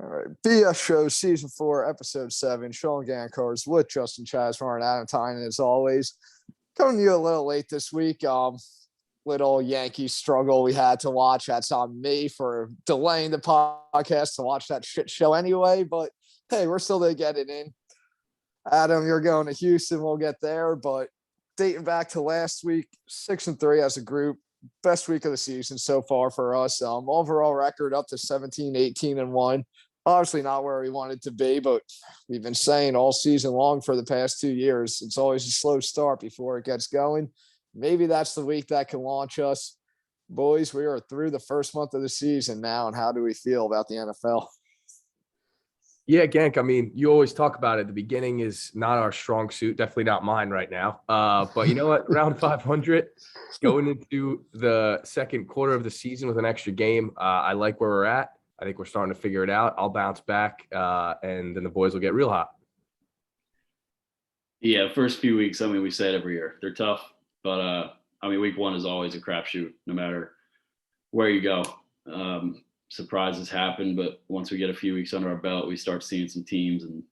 All right. BS Show Season 4, Episode 7. Sean Gancars with Justin Chasmar and Adam Tynan, as always. Coming to you a little late this week. Little Yankees struggle we had to watch. That's on me for delaying the podcast to watch that shit show anyway. But hey, we're still going to get it in. Adam, you're going to Houston. We'll get there. But dating back to last week, 6-3 as a group. Best week of the season so far for us. Overall record up to 17-18-1. Obviously not where we wanted to be, but we've been saying all season long for the past 2 years, it's always a slow start before it gets going. Maybe that's the week that can launch us. Boys, we are through the first month of the season now, and how do we feel about the NFL? Yeah, Gank, I mean, you always talk about it. The beginning is not our strong suit, definitely not mine right now. But you know what? Round 500, going into the second quarter of the season with an extra game. I like where we're at. I think we're starting to figure it out. I'll bounce back, and then the boys will get real hot. Yeah, first few weeks, I mean, we say it every year. They're tough, but, I mean, week one is always a crapshoot, no matter where you go. Surprises happen, but once we get a few weeks under our belt, we start seeing some teams and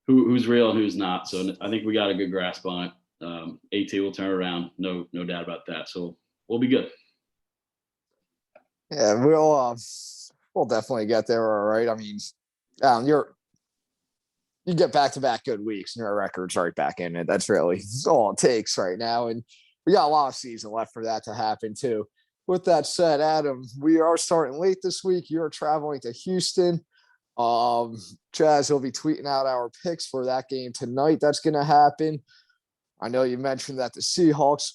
who's real and who's not. So I think we got a good grasp on it. AT will turn around, no doubt about that. So we'll be good. Yeah, we'll definitely get there. All right. I mean, you get back-to-back good weeks and your record's right back in it. That's really all it takes right now, and we got a lot of season left for that to happen too. With that said, Adam, we are starting late this week. You're traveling to Houston. Jazz will be tweeting out our picks for that game tonight. That's going to happen. I know you mentioned that the Seahawks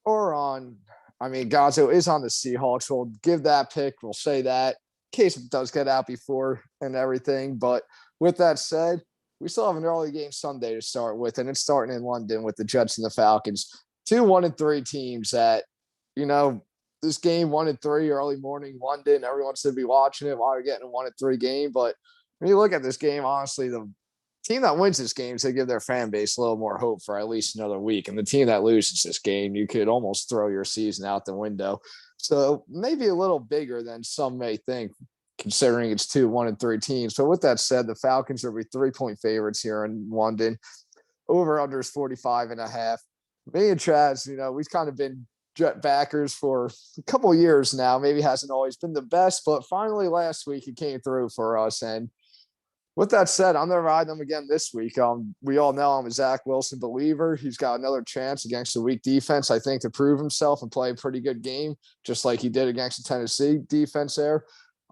are on. I mean, Gonzo is on the Seahawks. We'll give that pick. We'll say that in case it does get out before and everything. But with that said, we still have an early game Sunday to start with, and it's starting in London with the Jets and the Falcons. 2 1-3 teams that, this game 1-3 early morning London. Everyone's to be watching it while you're getting a 1-3 game. But when you look at this game, honestly, the team that wins this game is to give their fan base a little more hope for at least another week. And the team that loses this game, you could almost throw your season out the window. So maybe a little bigger than some may think, considering it's 2 1-3 teams. So with that said, the Falcons will be 3-point favorites here in London. Over under is 45.5. Me and Chaz, we've kind of been Jet backers for a couple of years now. Maybe hasn't always been the best, but finally last week it came through for us. And with that said, I'm going to ride them again this week. We all know I'm a Zach Wilson believer. He's got another chance against a weak defense, I think, to prove himself and play a pretty good game, just like he did against the Tennessee defense there.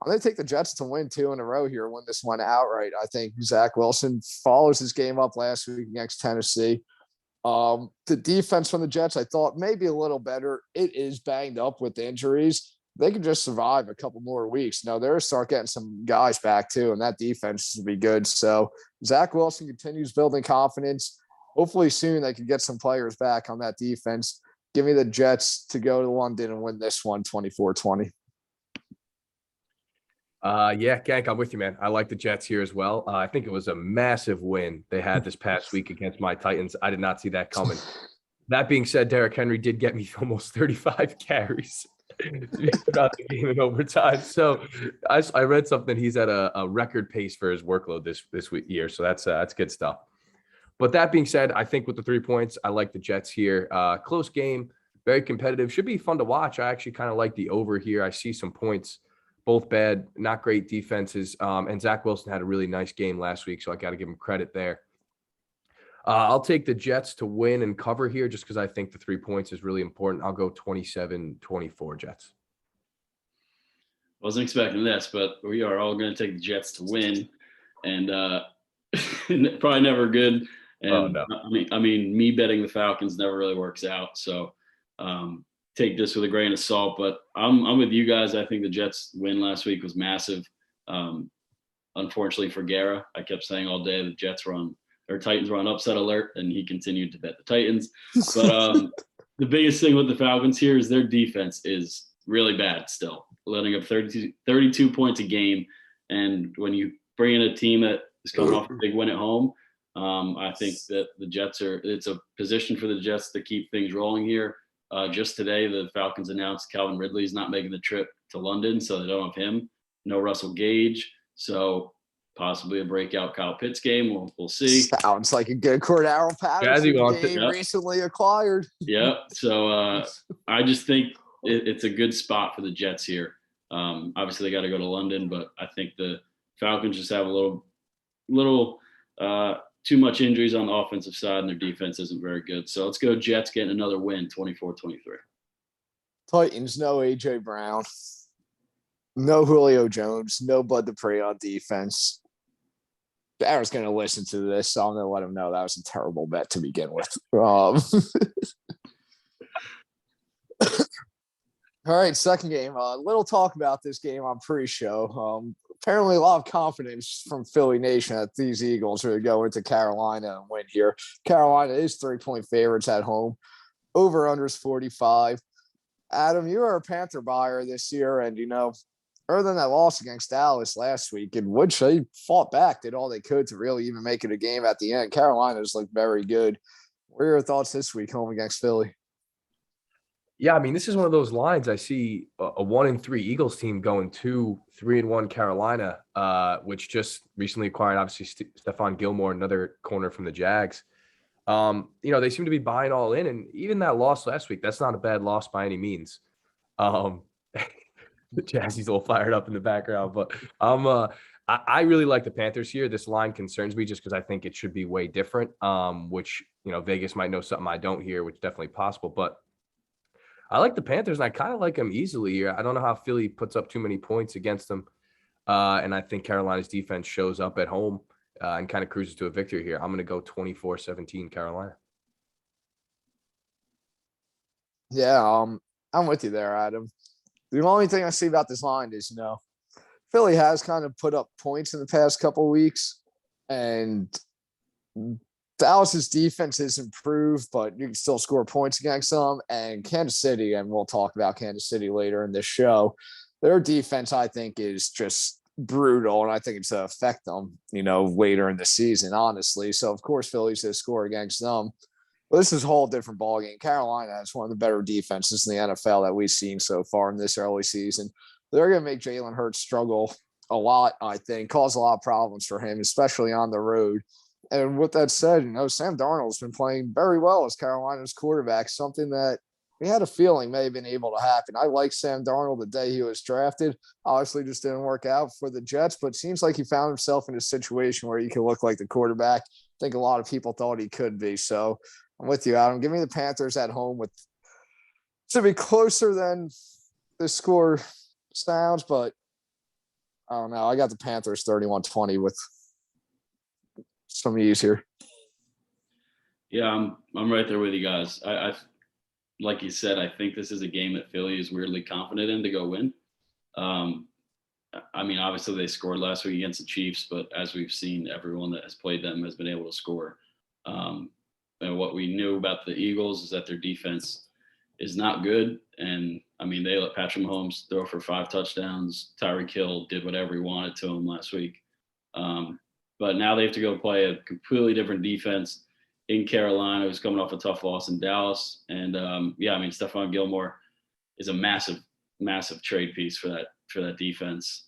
I'm going to take the Jets to win 2 in a row here, win this one outright. I think Zach Wilson follows his game up last week against Tennessee. The defense from the Jets, I thought maybe a little better. It is banged up with injuries. They could just survive a couple more weeks. They're start getting some guys back too, and that defense will be good. So Zach Wilson continues building confidence. Hopefully soon they can get some players back on that defense. Give me the Jets to go to London and win this one 24-20. Yeah, Gank, I'm with you, man. I like the Jets here as well. I think it was a massive win they had this past week against my Titans. I did not see that coming. That being said, Derrick Henry did get me almost 35 carries throughout the game in overtime. So I read something. He's at a record pace for his workload this year. So that's good stuff. But that being said, I think with the 3 points, I like the Jets here. Close game, very competitive. Should be fun to watch. I actually kind of like the over here. I see some points. Both bad, not great defenses. And Zach Wilson had a really nice game last week, so I got to give him credit there. I'll take the Jets to win and cover here just because I think the 3 points is really important. I'll go 27-24 Jets. Wasn't expecting this, but we are all going to take the Jets to win. And probably never good. And no. I mean, me betting the Falcons never really works out. So take this with a grain of salt, but I'm with you guys. I think the Jets win last week was massive. Unfortunately for Guerra, I kept saying all day the Titans were on upset alert, and he continued to bet the Titans. But the biggest thing with the Falcons here is their defense is really bad still, letting up 32 points a game. And when you bring in a team that is coming off a big win at home, I think that it's a position for the Jets to keep things rolling here. Just today, the Falcons announced Calvin Ridley is not making the trip to London, so they don't have him. No Russell Gage. So possibly a breakout Kyle Pitts game. We'll see. Sounds like a good Cordero Patterson Jazzy wants it, game yep. recently acquired. Yeah. So I just think it's a good spot for the Jets here. Obviously, they got to go to London, but I think the Falcons just have a little too much injuries on the offensive side, and their defense isn't very good. So let's go Jets getting another win, 24-23. Titans, no A.J. Brown. No Julio Jones, no Bud Dupree on defense. Aaron's going to listen to this, so I'm going to let him know that was a terrible bet to begin with. All right, second game. Little talk about this game on pre-show. Apparently a lot of confidence from Philly Nation that these Eagles are going to go into Carolina and win here. Carolina is 3-point favorites at home. Over-under is 45. Adam, you are a Panther buyer this year, and, other than that loss against Dallas last week, in which they fought back, did all they could to really even make it a game at the end. Carolina's looked very good. What are your thoughts this week home against Philly? Yeah, I mean, this is one of those lines I see a 1-3 Eagles team going to 3-1 Carolina, which just recently acquired, obviously, Stephon Gilmore, another corner from the Jags. They seem to be buying all in, and even that loss last week, that's not a bad loss by any means. The Jazzy's all fired up in the background, but I really like the Panthers here. This line concerns me just because I think it should be way different, which, Vegas might know something I don't here, which is definitely possible, but I like the Panthers, and I kind of like them easily here. I don't know how Philly puts up too many points against them, and I think Carolina's defense shows up at home and kind of cruises to a victory here. I'm going to go 24-17 Carolina. Yeah, I'm with you there, Adam. The only thing I see about this line is, Philly has kind of put up points in the past couple of weeks, and Dallas's defense has improved, but you can still score points against them. And Kansas City, and we'll talk about Kansas City later in this show, their defense, I think, is just brutal, and I think it's to affect them, later in the season, honestly. So, of course, Philly's going to score against them. But this is a whole different ballgame. Carolina is one of the better defenses in the NFL that we've seen so far in this early season. They're going to make Jalen Hurts struggle a lot, I think, cause a lot of problems for him, especially on the road. And with that said, Sam Darnold's been playing very well as Carolina's quarterback, something that we had a feeling may have been able to happen. I like Sam Darnold the day he was drafted. Obviously, just didn't work out for the Jets, but it seems like he found himself in a situation where he could look like the quarterback. I think a lot of people thought he could be. So I'm with you, Adam. Give me the Panthers at home to be closer than the score sounds, but I don't know. I got the Panthers 31-20 with some ease here. Yeah, I'm right there with you guys. I like you said, I think this is a game that Philly is weirdly confident in to go win. Obviously they scored last week against the Chiefs, but as we've seen, everyone that has played them has been able to score. And what we knew about the Eagles is that their defense is not good. And they let Patrick Mahomes throw for 5 touchdowns. Tyreek Hill did whatever he wanted to him last week. But now they have to go play a completely different defense in Carolina, who's coming off a tough loss in Dallas. And Stephon Gilmore is a massive, massive trade piece for that defense.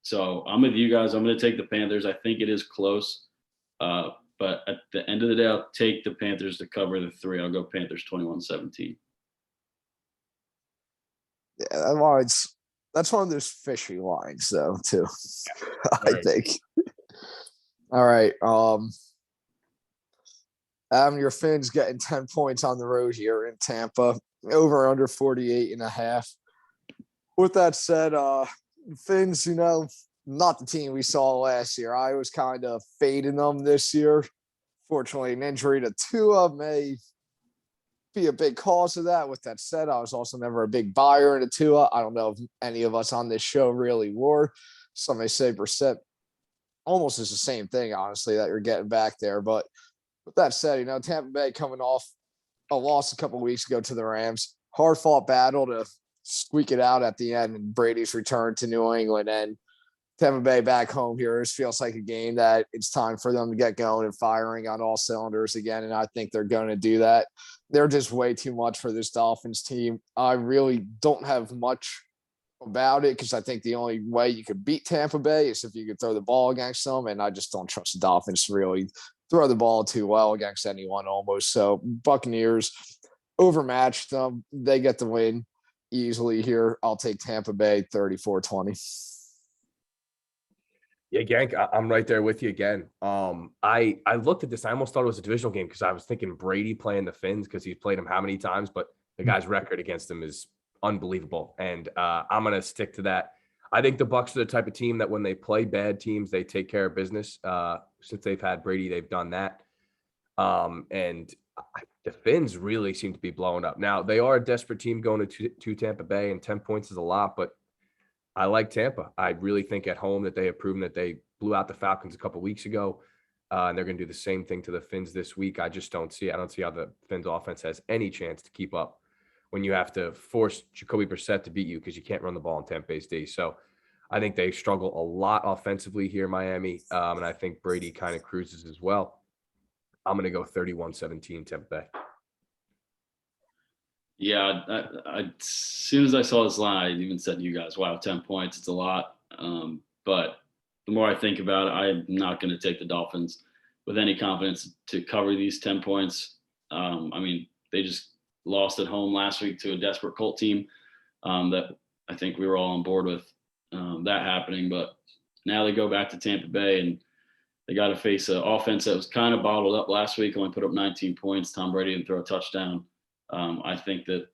So I'm with you guys. I'm going to take the Panthers. I think it is close. But at the end of the day, I'll take the Panthers to cover the 3. I'll go Panthers 21-17. Yeah, that's one of those fishy lines, though, too. I think. All right. Your Finns getting 10 points on the road here in Tampa, over under 48.5. With that said, Finns, not the team we saw last year. I was kind of fading them this year. Fortunately, an injury to Tua may be a big cause of that. With that said, I was also never a big buyer into Tua. I don't know if any of us on this show really were. Some may say Brissett almost is the same thing, honestly, that you're getting back there. But with that said, Tampa Bay coming off a loss a couple of weeks ago to the Rams, hard-fought battle to squeak it out at the end, and Brady's return to New England, and Tampa Bay back home here. It feels like a game that it's time for them to get going and firing on all cylinders again, and I think they're going to do that. They're just way too much for this Dolphins team. I really don't have much about it because I think the only way you could beat Tampa Bay is if you could throw the ball against them, and I just don't trust the Dolphins to really throw the ball too well against anyone almost. So Buccaneers overmatched them. They get the win easily here. I'll take Tampa Bay 34-20. Yeah, Gank, I'm right there with you again. I looked at this. I almost thought it was a divisional game because I was thinking Brady playing the Finns because he's played them how many times, but the guy's record against them is unbelievable. And I'm going to stick to that. I think the Bucs are the type of team that when they play bad teams, they take care of business. Since they've had Brady, they've done that. And the Finns really seem to be blowing up. Now, they are a desperate team going to Tampa Bay, and 10 points is a lot, but I like Tampa. I really think at home that they have proven that they blew out the Falcons a couple weeks ago, and they're going to do the same thing to the Finns this week. I just don't see. I don't see how the Finns offense has any chance to keep up when you have to force Jacoby Brissett to beat you because you can't run the ball in Tampa Bay's D. So I think they struggle a lot offensively here, Miami, and I think Brady kind of cruises as well. I'm going to go 31-17 Tampa Bay. Yeah, as soon as I saw this line, I even said to you guys, wow, 10 points, it's a lot. But the more I think about it, I'm not going to take the Dolphins with any confidence to cover these 10 points. I mean, they just lost at home last week to a desperate Colt team that I think we were all on board with that happening. But now they go back to Tampa Bay and they got to face an offense that was kind of bottled up last week, only put up 19 points. Tom Brady didn't throw a touchdown. I think that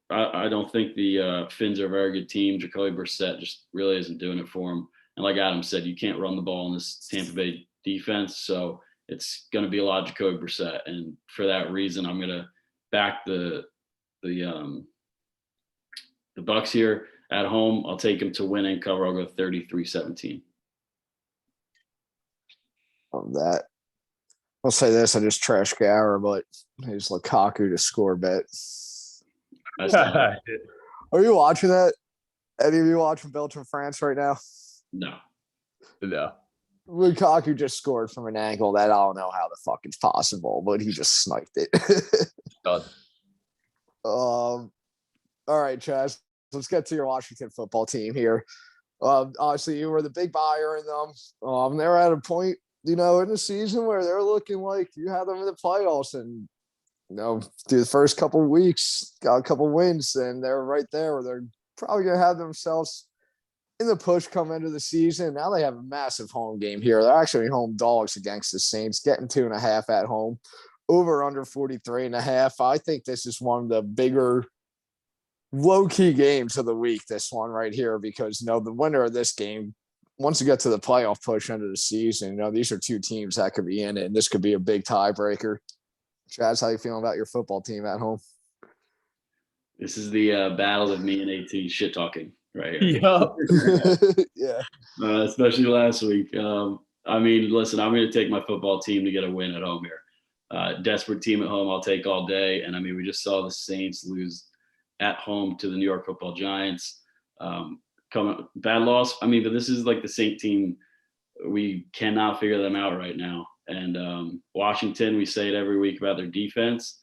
I don't think the Finns are a very good team. Jacoby Brissett just really isn't doing it for him. And like Adam said, you can't run the ball in this Tampa Bay defense. So it's going to be a lot of Jacoby Brissett. And for that reason, I'm going to back the Bucs here at home. I'll take them to win and cover. I'll go 33-17. Of that. I'll say this, I just trashed Gower, but he's Lukaku to score bet. Are you watching that? Any of you watching Belgium, France right now? No. Lukaku just scored from an angle that I don't know how the fuck it's possible, but he just sniped it. All right, Chaz, let's get to your Washington football team here. Obviously, you were the big buyer in them. They're at a point, in the season where they're looking like you have them in the playoffs and, through the first couple of weeks, got a couple wins, and they're right there where they're probably going to have themselves in the push come into the season. Now they have a massive home game here. They're actually home dogs against the Saints, getting 2.5 at home, over under 43.5. I think this is one of the bigger low-key games of the week, this one right here, because, the winner of this game, once you get to the playoff push into the season, these are two teams that could be in it, and this could be a big tiebreaker. Chaz, how you feeling about your football team at home? This is the battle of me and AT shit talking right here. Yeah. Especially last week. Listen, I'm going to take my football team to get a win at home here. Desperate team at home, I'll take all day. And we just saw the Saints lose at home to the New York Football Giants. Bad loss. But this is like the Saint team. We cannot figure them out right now. And Washington, we say it every week about their defense.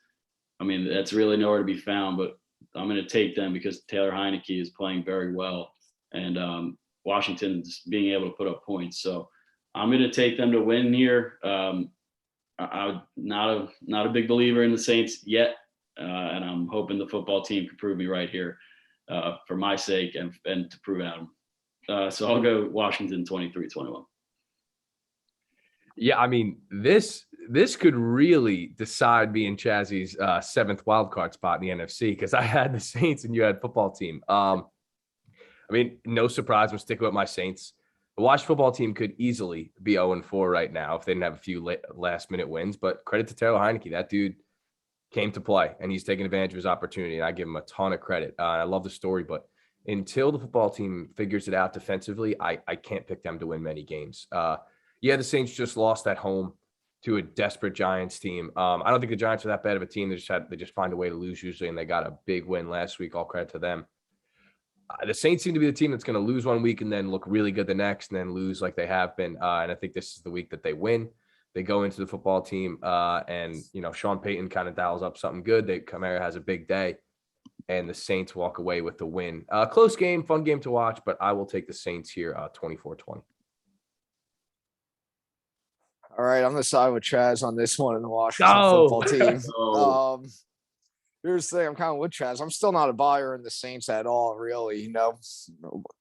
That's really nowhere to be found, but I'm going to take them because Taylor Heineke is playing very well. And Washington's being able to put up points. So I'm going to take them to win here. I'm not a big believer in the Saints yet. And I'm hoping the football team can prove me right here for my sake and to prove Adam. So I'll go Washington 23-21. Yeah, this could really decide me and Chazzy's 7th wildcard spot in the NFC because I had the Saints and you had football team. No surprise, I'm sticking with my Saints. The Washington football team could easily be 0-4 right now if they didn't have a few last-minute wins, but credit to Taylor Heineke. That dude came to play, and he's taking advantage of his opportunity, and I give him a ton of credit. I love the story, but until the football team figures it out defensively, I can't pick them to win many games. The Saints just lost at home to a desperate Giants team. I don't think the Giants are that bad of a team. They just find a way to lose usually, and they got a big win last week. All credit to them. The Saints seem to be the team that's going to lose one week and then look really good the next and then lose like they have been. And I think this is the week that they win. They go into the football team and, Sean Payton kind of dials up something good. Kamara has a big day. and the Saints walk away with the win. Close game, fun game to watch, but I will take the Saints here 24-20. All right, I'm the side with Chaz on this one in the Washington Go! football team. Oh, Here's the thing, I'm kind of with Chaz. I'm still not a buyer in the Saints at all, really. I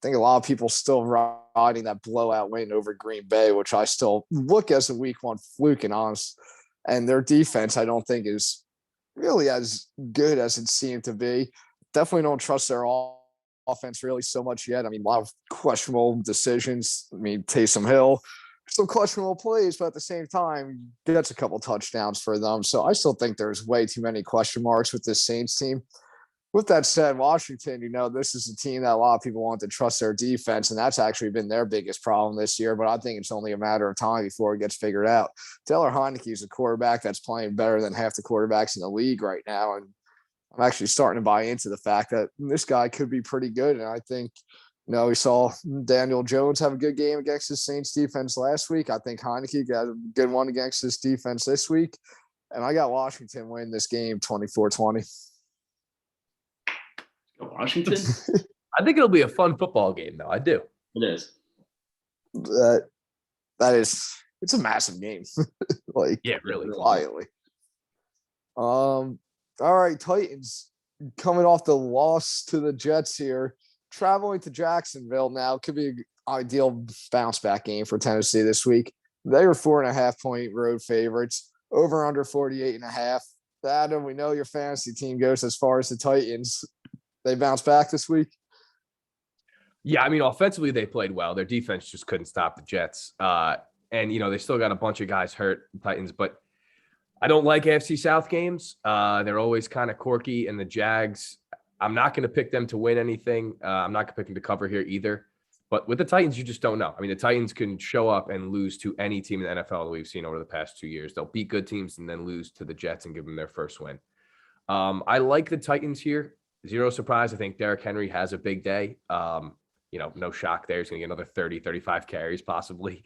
think a lot of people still riding that blowout win over Green Bay, which I still look as a week one fluke and honest. And their defense, I don't think is really as good as it seemed to be. Definitely don't trust their offense really so much yet. I mean, a lot of questionable decisions. I mean, Taysom Hill, some questionable plays, but at the same time, gets a couple touchdowns for them. So I still think there's way too many question marks with this Saints team. With that said, Washington, this is a team that a lot of people want to trust their defense, and that's actually been their biggest problem this year. But I think it's only a matter of time before it gets figured out. Taylor Heineke is a quarterback that's playing better than half the quarterbacks in the league right now, and I'm actually starting to buy into the fact that this guy could be pretty good. And I think, we saw Daniel Jones have a good game against the Saints defense last week. I think Heineke got a good one against this defense this week. And I got Washington win this game 24-20. Washington? I think it'll be a fun football game, though. I do. It is. It's a massive game. Yeah, really. Quietly. All right, Titans coming off the loss to the Jets here, traveling to Jacksonville now could be an ideal bounce back game for Tennessee this week. They were 4.5-point road favorites, over under 48.5. Adam, we know your fantasy team goes as far as the Titans. They bounce back this week. Yeah, I mean, offensively, they played well. Their defense just couldn't stop the Jets. And, they still got a bunch of guys hurt, Titans, but I don't like AFC South games. They're always kind of quirky, and the Jags, I'm not going to pick them to win anything. I'm not going to pick them to cover here either. But with the Titans, you just don't know. I mean, the Titans can show up and lose to any team in the NFL that we've seen over the past 2 years. They'll beat good teams and then lose to the Jets and give them their first win. I like the Titans here. Zero surprise. I think Derrick Henry has a big day. No shock there. He's going to get another 30, 35 carries possibly.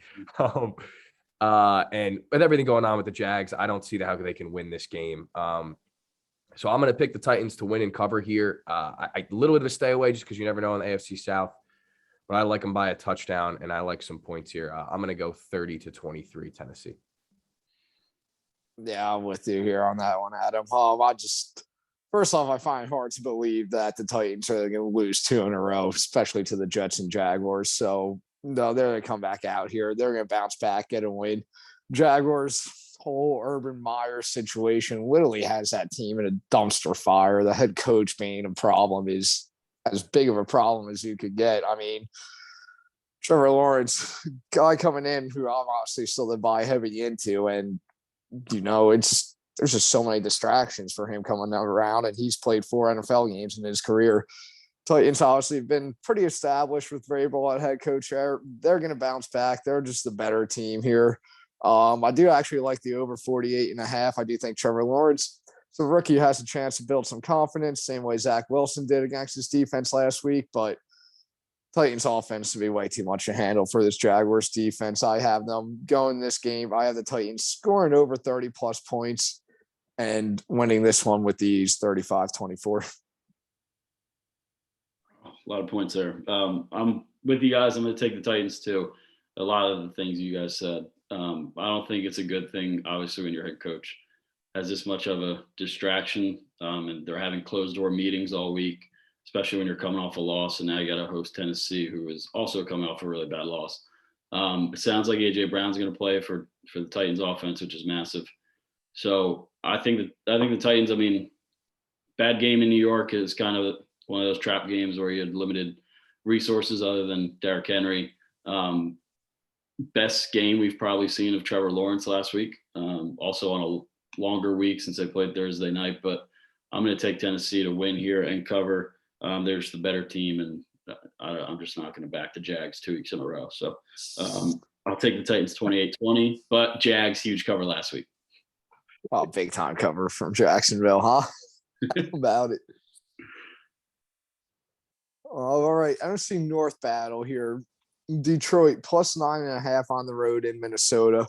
And with everything going on with the Jags, I don't see how they can win this game. So I'm going to pick the Titans to win and cover here. A little bit of a stay away just because you never know in the AFC South. But I like them by a touchdown, and I like some points here. I'm going to go 30-23 Tennessee. Yeah, I'm with you here on that one, Adam. First off, I find it hard to believe that the Titans are going to lose 2 in a row, especially to the Jets and Jaguars. So, no, they're going to come back out here. They're going to bounce back, get a win. Jaguars' whole Urban Meyer situation literally has that team in a dumpster fire. The head coach being a problem is as big of a problem as you could get. I mean, Trevor Lawrence, guy coming in who I'm obviously still to buy heavy into, and there's just so many distractions for him coming around, and he's played 4 NFL games in his career. Titans obviously have been pretty established with Vrabel at head coach. They're going to bounce back. They're just the better team here. I do actually like the over 48.5. I do think Trevor Lawrence, the rookie, has a chance to build some confidence, same way Zach Wilson did against his defense last week. But Titans offense to be way too much to handle for this Jaguars defense. I have them going this game. I have the Titans scoring over 30-plus points and winning this one with these 35-24. A lot of points there. I'm with you guys. I'm going to take the Titans too. A lot of the things you guys said. I don't think it's a good thing, obviously, when your head coach has this much of a distraction, and they're having closed door meetings all week, especially when you're coming off a loss, and now you got to host Tennessee, who is also coming off a really bad loss. It sounds like AJ Brown's going to play for the Titans offense, which is massive. So I think the Titans, bad game in New York is kind of one of those trap games where you had limited resources other than Derrick Henry. Best game we've probably seen of Trevor Lawrence last week. Also on a longer week since they played Thursday night, but I'm going to take Tennessee to win here and cover. They're just the better team, and I'm just not going to back the Jags 2 weeks in a row. So I'll take the Titans 28-20, but Jags huge cover last week. Oh, big time cover from Jacksonville, huh? How about it? All right. NFC North battle here. Detroit plus 9.5 on the road in Minnesota.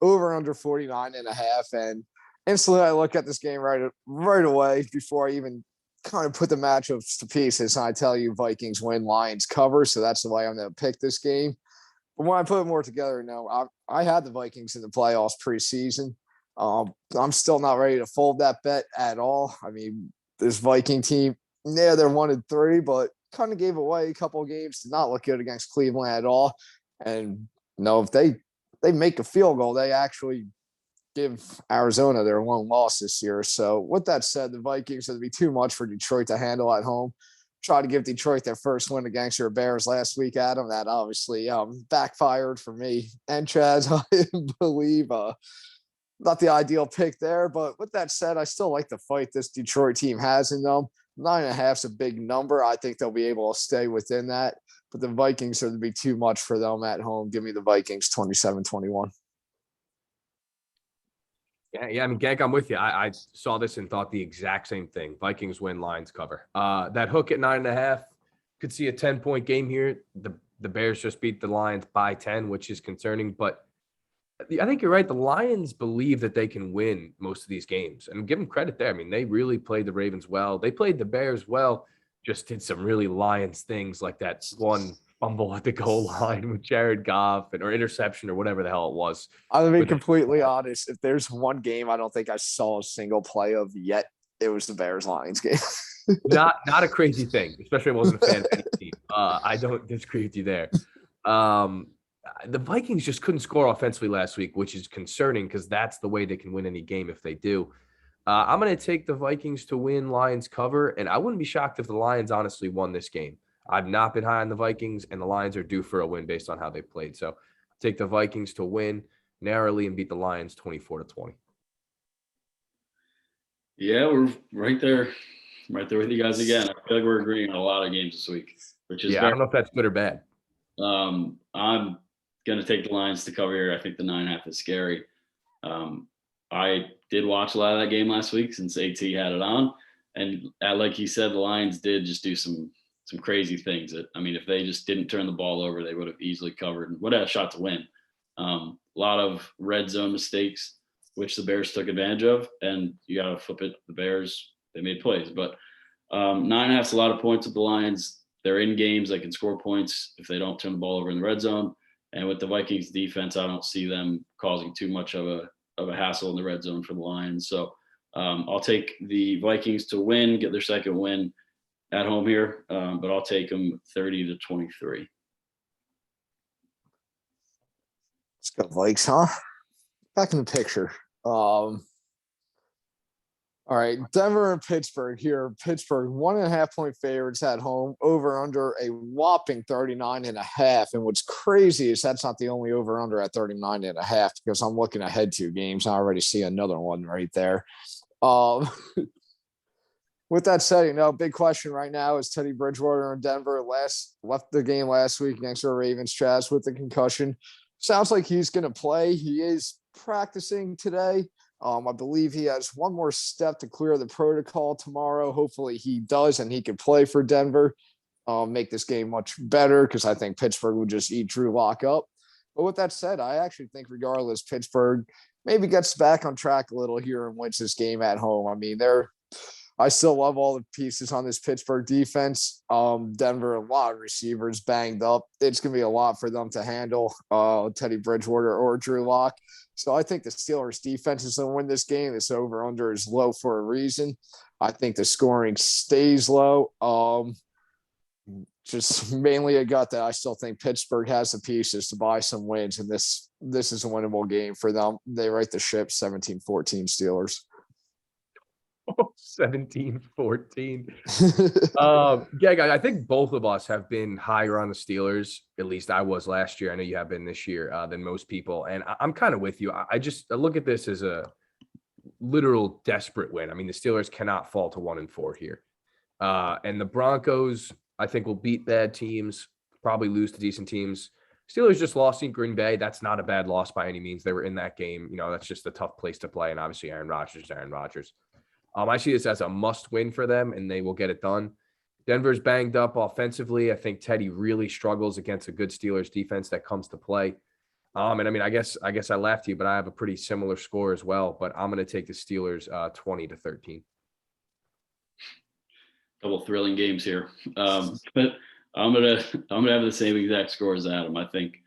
Over under 49.5. And instantly I look at this game right away before I even kind of put the matchups to pieces, and I tell you Vikings win, Lions cover. So that's the way I'm going to pick this game. But when I put it more together, I had the Vikings in the playoffs preseason. I'm still not ready to fold that bet at all. I mean, this Viking team, yeah, they're 1-3, but kind of gave away a couple of games. Did not look good against Cleveland at all. And if they make a field goal, they actually give Arizona their one loss this year. So with that said, the Vikings would be too much for Detroit to handle at home. Try to give Detroit their first win against your Bears last week, Adam. That obviously backfired for me and Chaz, I believe. Not the ideal pick there, but with that said, I still like the fight this Detroit team has in them. 9.5 is a big number. I think they'll be able to stay within that, but the Vikings are to be too much for them at home. Give me the Vikings 27-21. Yeah. I mean, Gank, I'm with you. I saw this and thought the exact same thing. Vikings win, Lions cover. That hook at 9.5, could see a 10-point game here. The Bears just beat the Lions by 10, which is concerning, but I think you're right. The Lions believe that they can win most of these games, and give them credit there. I mean, they really played the Ravens well. They played the Bears well, just did some really Lions things like that one fumble at the goal line with Jared Goff or interception or whatever the hell it was. I'm going to be completely honest. If there's one game I don't think I saw a single play of yet, it was the Bears-Lions game. Not a crazy thing, especially if I wasn't a fan of any team. I don't disagree with you there. The Vikings just couldn't score offensively last week, which is concerning because that's the way they can win any game if they do. I'm going to take the Vikings to win, Lions cover, and I wouldn't be shocked if the Lions honestly won this game. I've not been high on the Vikings, and the Lions are due for a win based on how they played. So take the Vikings to win narrowly and beat the Lions 24-20. Yeah, we're right there with you guys again. I feel like we're agreeing on a lot of games this week, which is I don't know if that's good or bad. I'm going to take the Lions to cover here. I think the 9.5 is scary. I did watch a lot of that game last week since AT had it on. And like he said, the Lions did just do some crazy things. If they just didn't turn the ball over, they would have easily covered and would have a shot to win. A lot of red zone mistakes, which the Bears took advantage of. And you got to flip it. The Bears, they made plays. But 9.5 is a lot of points with the Lions. They're in games. They can score points if they don't turn the ball over in the red zone. And with the Vikings defense, I don't see them causing too much of a hassle in the red zone for the Lions. So I'll take the Vikings to win, get their second win at home here, but I'll take them 30-23. Let's go Vikes, huh? Back in the picture. All right, Denver and Pittsburgh here. Pittsburgh 1.5 point favorites at home, over under a whopping 39.5. And what's crazy is that's not the only over under at 39.5, because I'm looking ahead 2 games. I already see another one right there. With that said, big question right now is Teddy Bridgewater in Denver left the game last week against the Ravens, Chaz, with the concussion. Sounds like he's going to play. He is practicing today. I believe he has one more step to clear the protocol tomorrow. Hopefully he does, and he can play for Denver, make this game much better, because I think Pittsburgh would just eat Drew Lock up. But with that said, I actually think regardless, Pittsburgh maybe gets back on track a little here and wins this game at home. I mean, I still love all the pieces on this Pittsburgh defense. Denver, a lot of receivers banged up. It's going to be a lot for them to handle, Teddy Bridgewater or Drew Lock. So I think the Steelers defense is going to win this game. This over-under is low for a reason. I think the scoring stays low. Just mainly a gut that I still think Pittsburgh has the pieces to buy some wins, and this is a winnable game for them. They right the ship 17-14 Steelers. 17-14. I think both of us have been higher on the Steelers. At least I was last year. I know you have been this year than most people. And I'm kind of with you. I look at this as a literal desperate win. I mean, the Steelers cannot fall to 1-4 here. And the Broncos, I think, will beat bad teams, probably lose to decent teams. Steelers just lost in Green Bay. That's not a bad loss by any means. They were in that game. That's just a tough place to play. And obviously Aaron Rodgers. I see this as a must win for them, and they will get it done. Denver's banged up offensively. I think Teddy really struggles against a good Steelers defense that comes to play. I guess I laughed at you, but I have a pretty similar score as well. But I'm going to take the Steelers 20-13. couple thrilling games here. But I'm gonna have the same exact score as Adam. I think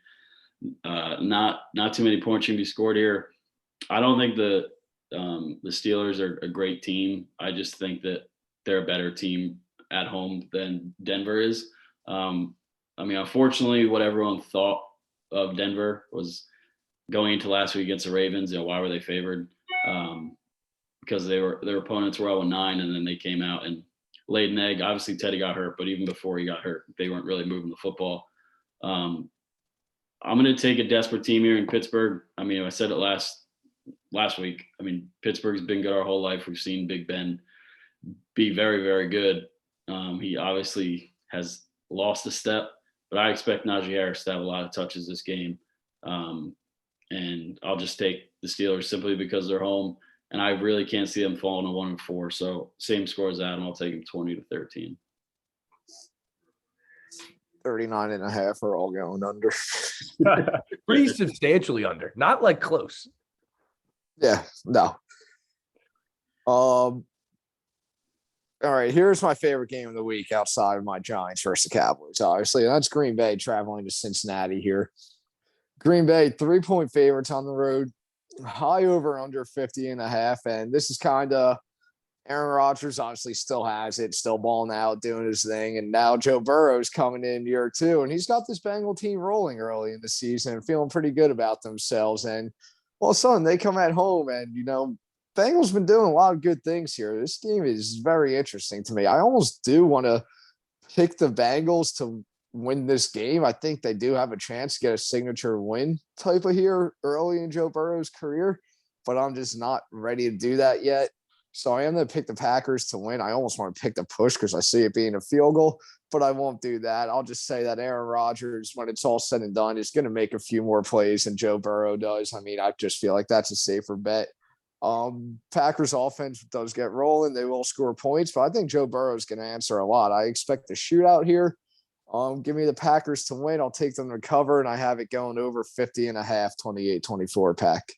not too many points can be scored here. I don't think the Steelers are a great team. I just think that they're a better team at home than Denver is. I mean, unfortunately, what everyone thought of Denver was going into last week against the Ravens. Why were they favored? Because their opponents were 0-9, and then they came out and laid an egg. Obviously, Teddy got hurt, but even before he got hurt, they weren't really moving the football. I'm going to take a desperate team here in Pittsburgh. I mean, I said it last week. I mean, Pittsburgh's been good our whole life. We've seen Big Ben be very, very good. He obviously has lost a step, but I expect Najee Harris to have a lot of touches this game. And I'll just take the Steelers simply because they're home, and I really can't see them falling to 1-4. So same score as Adam. I'll take them 20-13. 39.5 are all going under. Pretty substantially under, not like close. Yeah, no. All right, here's my favorite game of the week outside of my Giants versus the Cowboys, obviously. And that's Green Bay traveling to Cincinnati here. Green Bay, 3-point favorites on the road, high over under 50.5. And this is kind of Aaron Rodgers obviously still has it, still balling out, doing his thing. And now Joe Burrow's coming in year 2, and he's got this Bengal team rolling early in the season and feeling pretty good about themselves. And all of a sudden they come at home, and, Bengals been doing a lot of good things here. This game is very interesting to me. I almost do want to pick the Bengals to win this game. I think they do have a chance to get a signature win type of here early in Joe Burrow's career, but I'm just not ready to do that yet. So I am going to pick the Packers to win. I almost want to pick the push because I see it being a field goal, but I won't do that. I'll just say that Aaron Rodgers, when it's all said and done, is going to make a few more plays than Joe Burrow does. I mean, I just feel like that's a safer bet. Packers offense does get rolling. They will score points, but I think Joe Burrow is going to answer a lot. I expect a shootout here. Give me the Packers to win. I'll take them to cover, and I have it going over 50.5, 28-24 pack.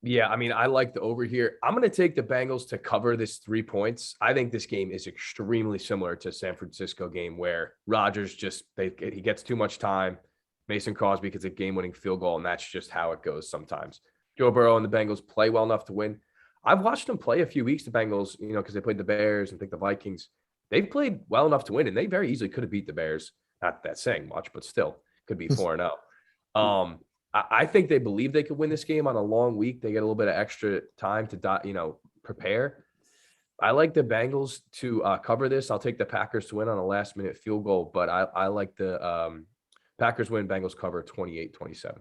Yeah, I mean, I like the over here. I'm going to take the Bengals to cover this 3 points. I think this game is extremely similar to San Francisco game where Rodgers he gets too much time. Mason Crosby gets a game-winning field goal, and that's just how it goes sometimes. Joe Burrow and the Bengals play well enough to win. I've watched them play a few weeks, the Bengals, because they played the Bears and I think the Vikings. They've played well enough to win, and they very easily could have beat the Bears. Not that saying much, but still could be 4-0. I think they believe they could win this game on a long week. They get a little bit of extra time to, prepare. I like the Bengals to cover this. I'll take the Packers to win on a last-minute field goal, but I like the Packers win, Bengals cover 28-27.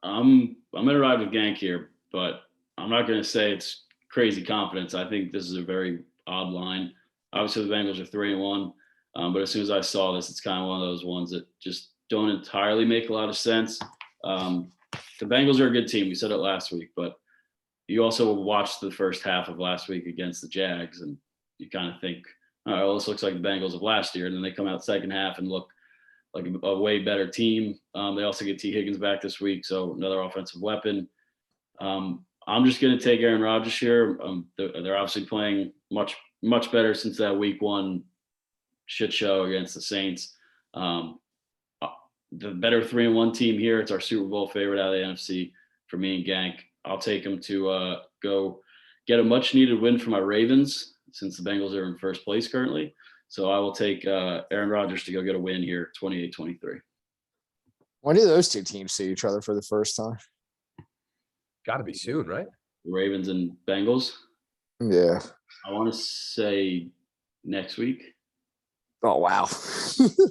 I'm going to ride with Gank here, but I'm not going to say it's crazy confidence. I think this is a very odd line. Obviously, the Bengals are 3-1, but as soon as I saw this, it's kind of one of those ones that just don't entirely make a lot of sense. The Bengals are a good team. We said it last week, but you also watched the first half of last week against the Jags, and you kind of think, all right, well, this looks like the Bengals of last year. And then they come out second half and look like a way better team. They also get T. Higgins back this week, so another offensive weapon. I'm just going to take Aaron Rodgers here. They're obviously playing much, much better since that week 1 shit show against the Saints. The better 3-1 team here. It's our Super Bowl favorite out of the NFC for me and Gank. I'll take them to go get a much needed win for my Ravens since the Bengals are in first place currently. So I will take Aaron Rodgers to go get a win here, 28-23. When do those two teams see each other for the first time? Got to be soon, right? Ravens and Bengals. Yeah. I want to say next week. Oh, wow.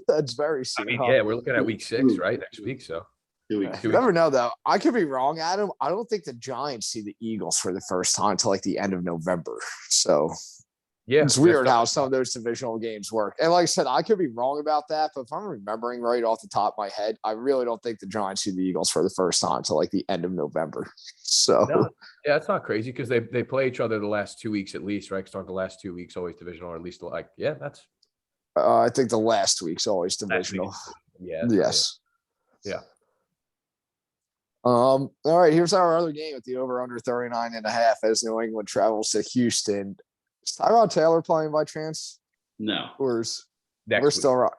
That's very soon. I mean, yeah, we're looking at week 6, right? Next week, so. 2 weeks. You never know, though. I could be wrong, Adam. I don't think the Giants see the Eagles for the first time until like the end of November. So yeah, it's weird how some of those divisional games work. And like I said, I could be wrong about that, but if I'm remembering right off the top of my head, I really don't think the Giants see the Eagles for the first time until like the end of November. So no, yeah, it's not crazy because they play each other the last 2 weeks at least, right? Start the last 2 weeks always divisional, or at least that's. I think the last week's always divisional. Yeah. Yes. Yeah. All right, here's our other game at the over under 39.5 as New England travels to Houston. Is Tyrod Taylor playing by chance? No. Or is Next we're week. still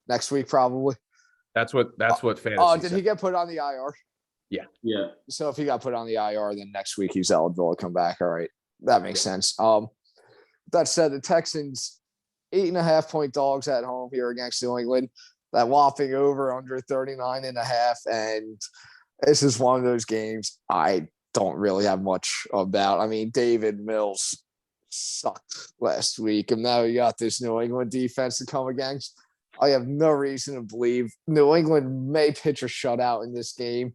next week probably? That's what fantasy Oh, did said. he get put on the IR? Yeah. So if he got put on the IR, then next week he's eligible to come back. All right. That makes sense. That said, the Texans 8.5-point dogs at home here against New England. That whopping over under 39.5. And this is one of those games I don't really have much about. I mean, David Mills sucked last week, and now you got this New England defense to come against. I have no reason to believe New England may pitch a shutout in this game.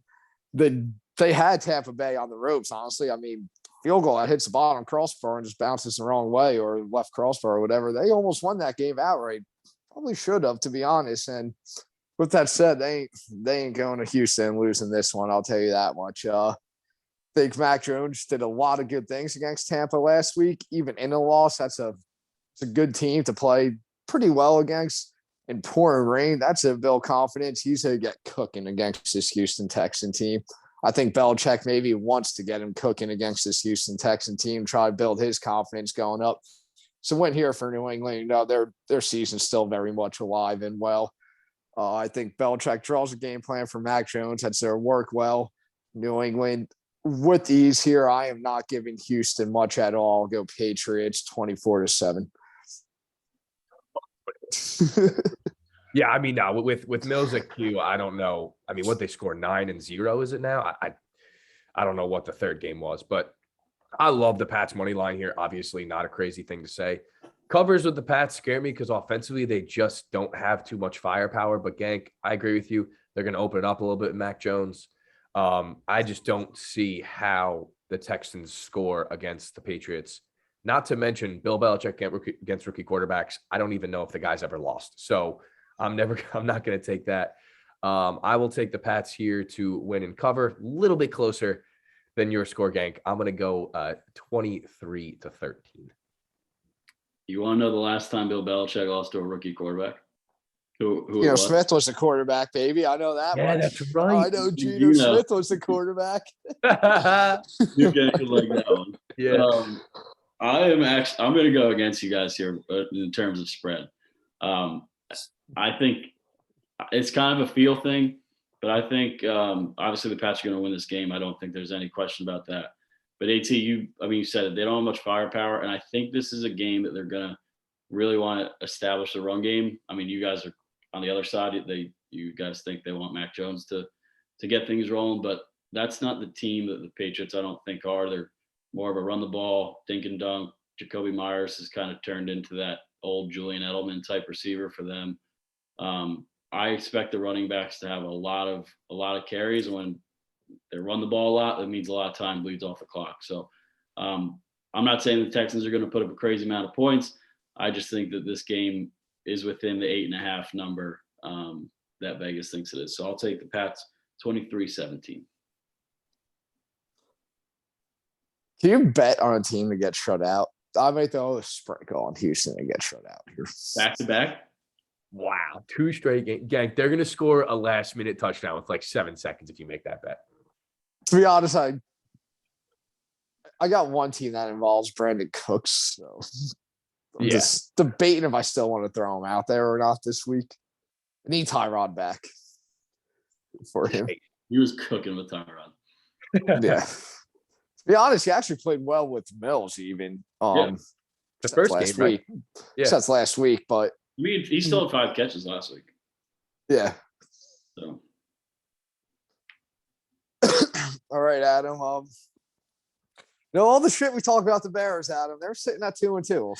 They had Tampa Bay on the ropes, honestly. I mean, field goal that hits the bottom crossbar and just bounces the wrong way or left crossbar or whatever. They almost won that game outright. Probably should have, to be honest. And with that said, they ain't going to Houston losing this one. I'll tell you that much. I think Mac Jones did a lot of good things against Tampa last week, even in a loss. It's a good team to play pretty well against. In pouring rain, that's a build confidence. He's going to get cooking against this Houston Texan team. I think Belichick maybe wants to get him cooking against this Houston Texan team, try to build his confidence going up. So win here for New England. You know, their season's still very much alive and well. I think Belichick draws a game plan for Mac Jones. That's their work well. New England with ease here. I am not giving Houston much at all. I'll go Patriots 24-7. Yeah, I mean, now with Mills at Q, I don't know. I mean, what they score 9-0, is it now? I don't know what the third game was, but I love the Pats money line here. Obviously, not a crazy thing to say. Covers with the Pats scare me because offensively they just don't have too much firepower. But Gank, I agree with you. They're going to open it up a little bit with Mac Jones. I just don't see how the Texans score against the Patriots. Not to mention Bill Belichick against rookie quarterbacks. I don't even know if the guy's ever lost. So I'm not going to take that. I will take the Pats here to win and cover. A little bit closer than your score, Gank. I'm going to go 23-13. You want to know the last time Bill Belichick lost to a rookie quarterback? Who You know, Smith was the quarterback, baby. I know that Yeah, much. that's right. I know You Geno know. Smith was the quarterback. You can like that one. Yeah. I'm going to go against you guys here in terms of spread. I think it's kind of a feel thing, but I think obviously the Pats are going to win this game. I don't think there's any question about that. But AT, you said it. They don't have much firepower, and I think this is a game that they're going to really want to establish the run game. I mean, you guys are on the other side. You guys think they want Mac Jones to get things rolling, but that's not the team that the Patriots, I don't think, are. They're more of a run the ball, dink and dunk. Jacoby Myers has kind of turned into that old Julian Edelman type receiver for them. I expect the running backs to have a lot of carries. When they run the ball a lot, that means a lot of time bleeds off the clock. So I'm not saying the Texans are going to put up a crazy amount of points. I just think that this game is within the 8.5 number that Vegas thinks it is. So I'll take the Pats 23-17. Can you bet on a team to get shut out? I might throw a sprinkle on Houston and get shut out here. Back to back? Wow. 2 straight games. Gank, they're going to score a last-minute touchdown with like 7 seconds if you make that bet. To be honest, I got one team that involves Brandon Cooks, so I'm just debating if I still want to throw him out there or not this week. I need Tyrod back for him. He was cooking with Tyrod. Yeah. To be honest, he actually played well with Mills even. The first last game, week. right? Yeah. Since last week, but I mean, he still had 5 catches last week. yeah. So All right, Adam. All the shit we talk about the Bears, Adam, they're sitting at 2-2.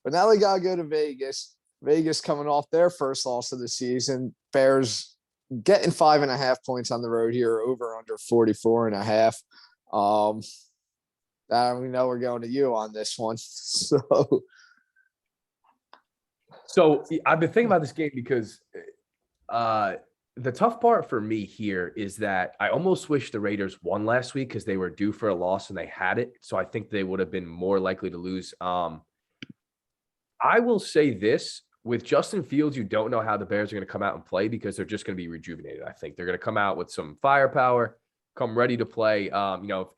But now they gotta go to Vegas. Vegas coming off their first loss of the season. Bears getting 5.5 points on the road here, over under 44.5. We know we're going to you on this one. So I've been thinking about this game because the tough part for me here is that I almost wish the Raiders won last week because they were due for a loss and they had it. So I think they would have been more likely to lose. I will say this. with Justin Fields, you don't know how the Bears are going to come out and play because they're just going to be rejuvenated. I think they're going to come out with some firepower, come ready to play.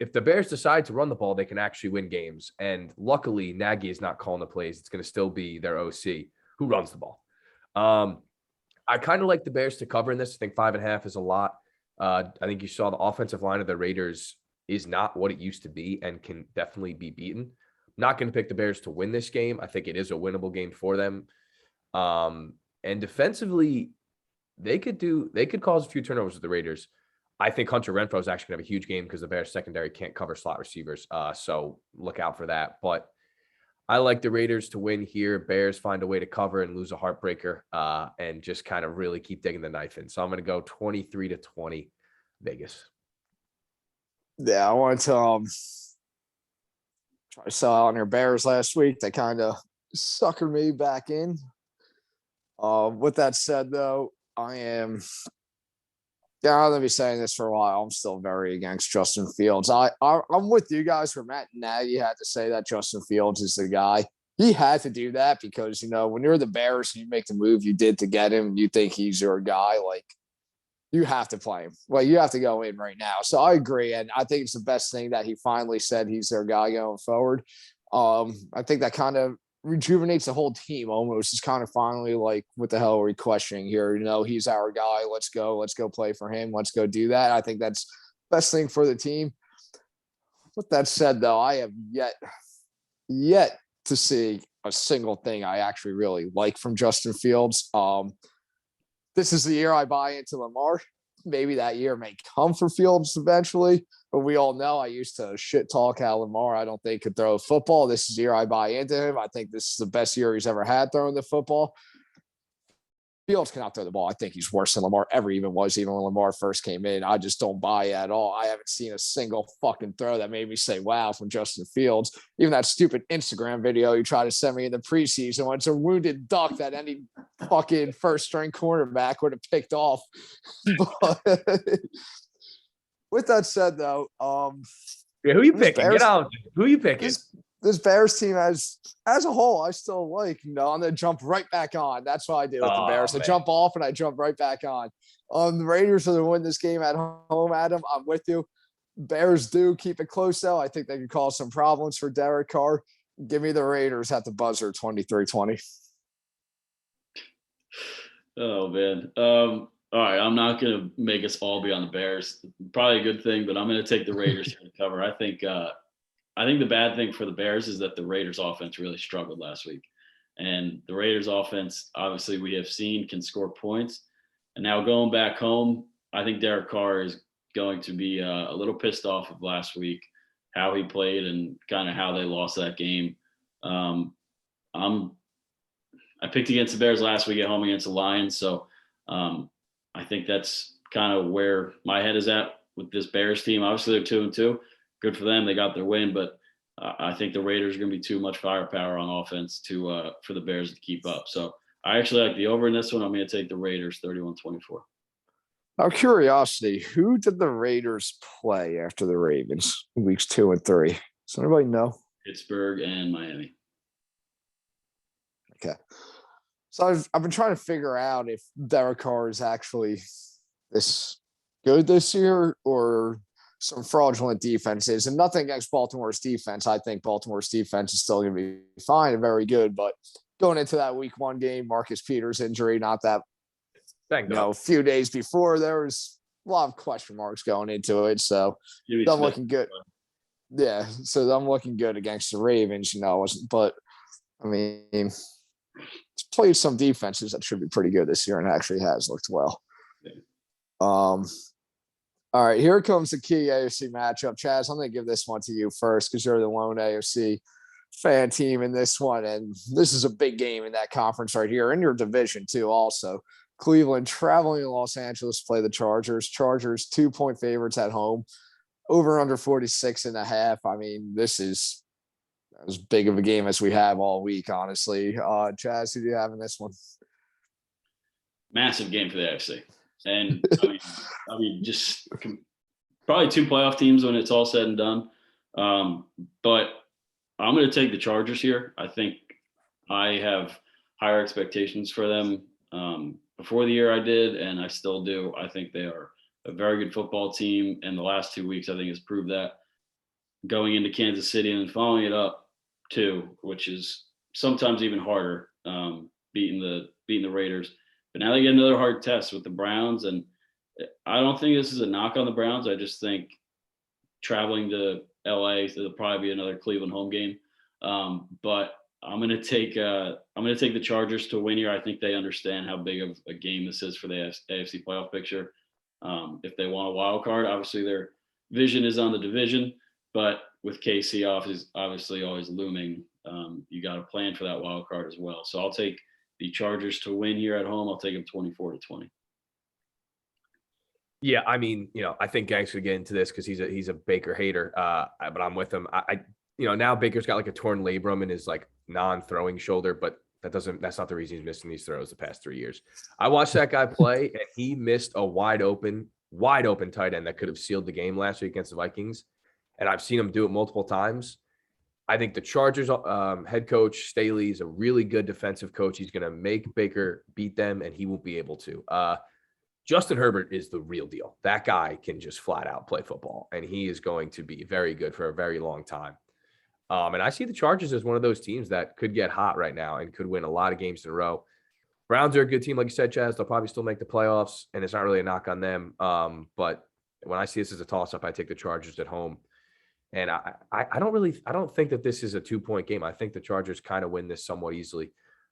If the Bears decide to run the ball, they can actually win games. And luckily, Nagy is not calling the plays. It's going to still be their OC who runs the ball. I kind of like the Bears to cover in this. I think 5.5 is a lot. I think you saw the offensive line of the Raiders is not what it used to be and can definitely be beaten. I'm not going to pick the Bears to win this game. I think it is a winnable game for them. And defensively, they could cause a few turnovers with the Raiders. I think Hunter Renfrow is actually going to have a huge game because the Bears secondary can't cover slot receivers. So look out for that. But I like the Raiders to win here. Bears find a way to cover and lose a heartbreaker and just kind of really keep digging the knife in. So I'm going to go 23-20 Vegas. Yeah, I wanted to try to sell out on your Bears last week. They kind of suckered me back in. With that said, though, I'm going to be saying this for a while. I'm still very against Justin Fields. I'm with you guys where Matt Nagy had to say that Justin Fields is the guy. He had to do that because, when you're the Bears, you make the move you did to get him, you think he's your guy, like, you have to play him. Well, you have to go in right now. So I agree. And I think it's the best thing that he finally said he's their guy going forward. I think that kind of rejuvenates the whole team almost. It's kind of finally like, what the hell are we questioning here? He's our guy. Let's go play for him. Let's go do that. I think that's the best thing for the team. With that said, though, I have yet to see a single thing I actually really like from Justin Fields. This is the year I buy into Lamar. Maybe that year may come for Fields eventually, but we all know I used to shit talk how Lamar I don't think could throw a football. This is the year I buy into him. I think this is the best year he's ever had throwing the football. Fields cannot throw the ball. I think he's worse than Lamar ever even was, even when Lamar first came in. I just don't buy it at all. I haven't seen a single fucking throw that made me say, wow, from Justin Fields. Even that stupid Instagram video you tried to send me in the preseason when it's a wounded duck that any fucking first-string cornerback would have picked off. But with that said, though, who you picking? Get out. Who you picking? This Bears team as a whole, I still like. I'm gonna jump right back on. That's what I do with the Bears. I jump off and I jump right back on. The Raiders are going to win this game at home, Adam. I'm with you. Bears do keep it close, though. I think they could cause some problems for Derek Carr. Give me the Raiders at the buzzer, 23-20. Oh, man. All right, I'm not going to make us all be on the Bears. Probably a good thing, but I'm going to take the Raiders here to cover. I think the bad thing for the Bears is that the Raiders offense really struggled last week. And the Raiders offense, obviously, we have seen can score points. And now going back home, I think Derek Carr is going to be a little pissed off of last week, how he played and kind of how they lost that game. I picked against the Bears last week at home against the Lions. So I think that's kind of where my head is at with this Bears team. Obviously, they're 2-2. Good for them. They got their win, but I think the Raiders are going to be too much firepower on offense for the Bears to keep up. So I actually like the over in this one. I'm going to take the Raiders 31-24. Out of curiosity, who did the Raiders play after the Ravens in weeks 2 and 3? Does anybody know? Pittsburgh and Miami. Okay. So I've been trying to figure out if Derek Carr is actually this good this year or some fraudulent defenses, and nothing against Baltimore's defense. I think Baltimore's defense is still going to be fine and very good, but going into that week 1 game, Marcus Peters injury, not that, a few days before, there was a lot of question marks going into it. So I'm looking good. Yeah. So I'm looking good against the Ravens, but I mean, it's played some defenses that should be pretty good this year and actually has looked well. Yeah. All right, here comes the key AFC matchup. Chaz, I'm going to give this one to you first because you're the lone AFC fan team in this one. And this is a big game in that conference right here, in your division too also. Cleveland traveling to Los Angeles to play the Chargers. Chargers 2-point favorites at home. Over under 46.5. I mean, this is as big of a game as we have all week, honestly. Chaz, who do you have in this one? Massive game for the AFC. And I mean, just probably 2 playoff teams when it's all said and done. But I'm going to take the Chargers here. I think I have higher expectations for them before the year I did, and I still do. I think they are a very good football team, and the last 2 weeks I think has proved that. Going into Kansas City and then following it up too, which is sometimes even harder, beating the Raiders. But now they get another hard test with the Browns, and I don't think this is a knock on the Browns. I just think traveling to LA, so there'll probably be another Cleveland home game. But I'm gonna take the Chargers to win here. I think they understand how big of a game this is for the AFC playoff picture. If they want a wild card, obviously their vision is on the division, but with KC obviously always looming, you got to plan for that wild card as well. So I'll take the Chargers to win here at home. I'll take them 24-20. Yeah, I mean, I think Gang's gonna get into this because he's a Baker hater, but I'm with him. Now Baker's got like a torn labrum in his like non-throwing shoulder, but that's not the reason he's missing these throws the past 3 years. I watched that guy play, and he missed a wide open tight end that could have sealed the game last week against the Vikings, and I've seen him do it multiple times. I think the Chargers head coach Staley is a really good defensive coach. He's going to make Baker beat them, and he won't be able to. Justin Herbert is the real deal. That guy can just flat out play football, and he is going to be very good for a very long time. And I see the Chargers as one of those teams that could get hot right now and could win a lot of games in a row. Browns are a good team, like you said, Chaz. They'll probably still make the playoffs, and it's not really a knock on them. But when I see this as a toss-up, I take the Chargers at home. And I don't think that this is a 2-point game. I think the Chargers kind of win this somewhat easily.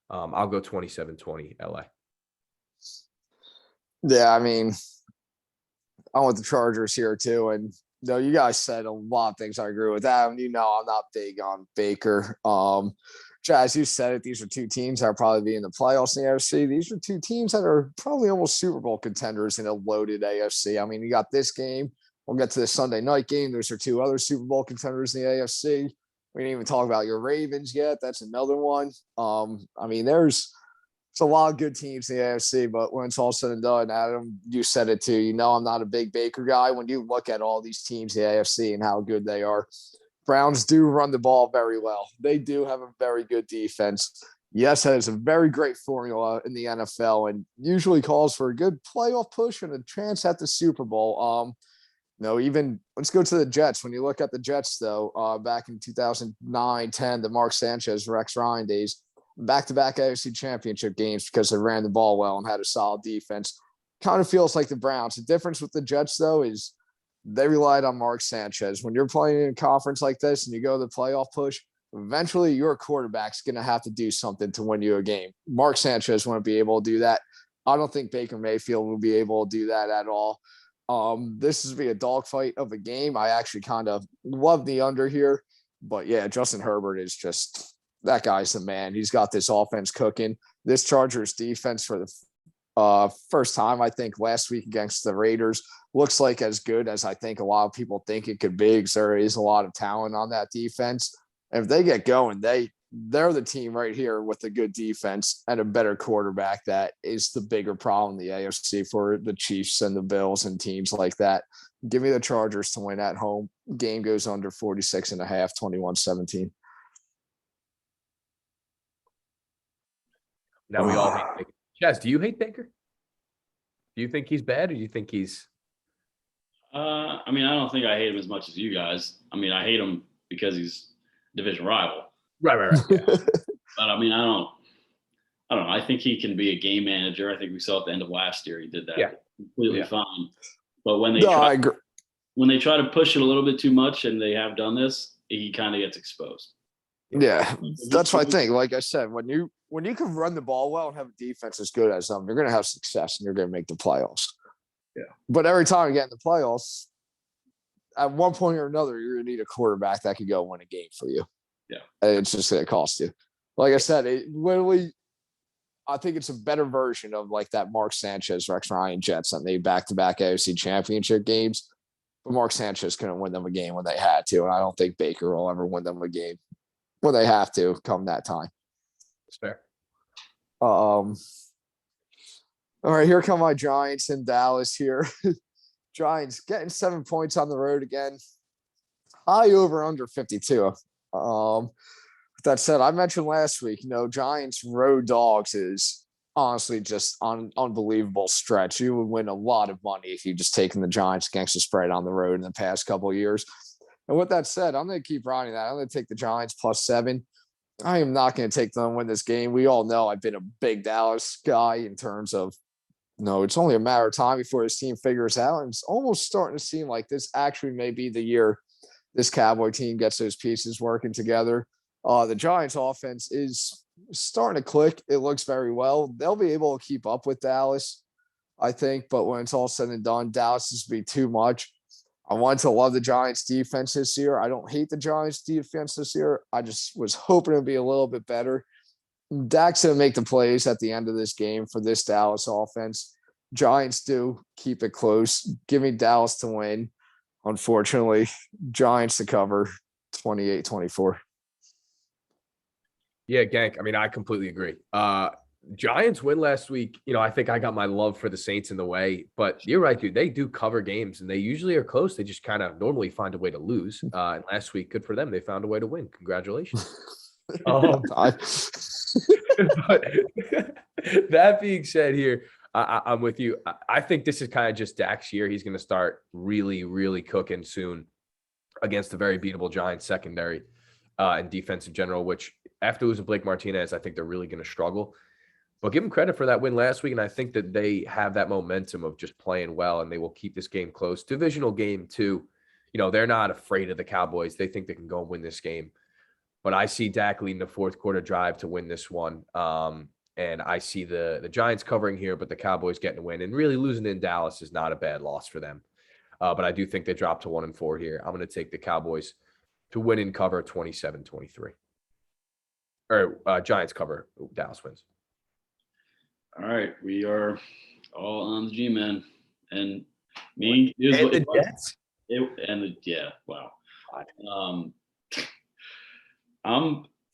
I'll go 27-20 LA. Yeah, I mean, I want the Chargers here too. And no, you guys said a lot of things I agree with. Adam, I'm not big on Baker. Jazz, you said it. These are two teams that are probably be in the playoffs in the AFC. These are two teams that are probably almost Super Bowl contenders in a loaded AFC. I mean, you got this game. We'll get to the Sunday night game. Those are two other Super Bowl contenders in the AFC. We didn't even talk about your Ravens yet. That's another one. I mean, there's a lot of good teams in the AFC, but when it's all said and done, Adam, you said it too. I'm not a big Baker guy. When you look at all these teams in the AFC and how good they are, Browns do run the ball very well. They do have a very good defense. Yes, that is a very great formula in the NFL and usually calls for a good playoff push and a chance at the Super Bowl. Even let's go to the Jets. When you look at the Jets, though, back in 2009-10, the Mark Sanchez, Rex Ryan days, back-to-back AFC championship games because they ran the ball well and had a solid defense. Kind of feels like the Browns. The difference with the Jets, though, is they relied on Mark Sanchez. When you're playing in a conference like this and you go to the playoff push, eventually your quarterback's going to have to do something to win you a game. Mark Sanchez won't be able to do that. I don't think Baker Mayfield will be able to do that at all. This is be a dogfight of a game. I actually kind of love the under here. But, yeah, Justin Herbert is just – that guy's the man. He's got this offense cooking. This Chargers defense for the first time, I think, last week against the Raiders looks like as good as I think a lot of people think it could be because there is a lot of talent on that defense. And if they get going, they're the team right here with a good defense and a better quarterback. That is the bigger problem in the AFC for the Chiefs and the Bills and teams like that. Give me the Chargers to win at home. Game goes under 46.5, 21-17. Now we all hate Baker. Chaz, do you hate Baker? Do you think he's bad, or do you think he's? I mean, I don't think I hate him as much as you guys. I mean, I hate him because he's a division rival. Right. Yeah. But I mean, I don't know. I think he can be a game manager. I think we saw at the end of last year he did that completely fine. But when they try to push it a little bit too much, and they have done this, he kind of gets exposed. Yeah, that's what I think. Like I said, when you can run the ball well and have a defense as good as them, you're going to have success and you're going to make the playoffs. Yeah. But every time you get in the playoffs, at one point or another, you're going to need a quarterback that could go win a game for you. Yeah. And it's just going to cost you. Like I said, it literally, I think it's a better version of like that Mark Sanchez, Rex Ryan Jets that made back-to-back AFC championship games. But Mark Sanchez couldn't win them a game when they had to. And I don't think Baker will ever win them a game when they have to come that time. It's fair. All right, here come my Giants in Dallas here. Giants getting 7 points on the road again. High over under 52. that said, I mentioned last week, Giants road dogs is honestly just unbelievable stretch. You would win a lot of money if you just taken the Giants against the spread on the road in the past couple of years. And with that said, I'm going to keep riding that. I'm going to take the Giants +7. I am not going to take them to win this game. We all know I've been a big Dallas guy in terms of, it's only a matter of time before this team figures out. And it's almost starting to seem like this actually may be the year this Cowboy team gets those pieces working together. The Giants offense is starting to click. It looks very well. They'll be able to keep up with Dallas, I think. But when it's all said and done, Dallas is be too much. I wanted to love the Giants defense this year. I don't hate the Giants defense this year. I just was hoping it'd be a little bit better. Dak's going to make the plays at the end of this game for this Dallas offense. Giants do keep it close. Give me Dallas to win. Unfortunately, Giants to cover 28-24. Yeah, Gank. I mean, I completely agree. Giants win last week. I think I got my love for the Saints in the way, but you're right, dude. They do cover games and they usually are close. They just kind of normally find a way to lose. And last week, good for them. They found a way to win. Congratulations. But that being said here, I'm with you. I think this is kind of just Dak's year. He's going to start really, really cooking soon against the very beatable Giants secondary and defense in general, which after losing Blake Martinez, I think they're really going to struggle. But give them credit for that win last week, and I think that they have that momentum of just playing well, and they will keep this game close. Divisional game, too. They're not afraid of the Cowboys. They think they can go and win this game. But I see Dak leading the fourth quarter drive to win this one. And I see the Giants covering here, but the Cowboys getting a win. And really losing in Dallas is not a bad loss for them. But I do think they drop to 1-4 here. I'm going to take the Cowboys to win and cover 27-23. Or Giants cover, Dallas wins. All right, we are all on the G-Men, and the Jets. Wow.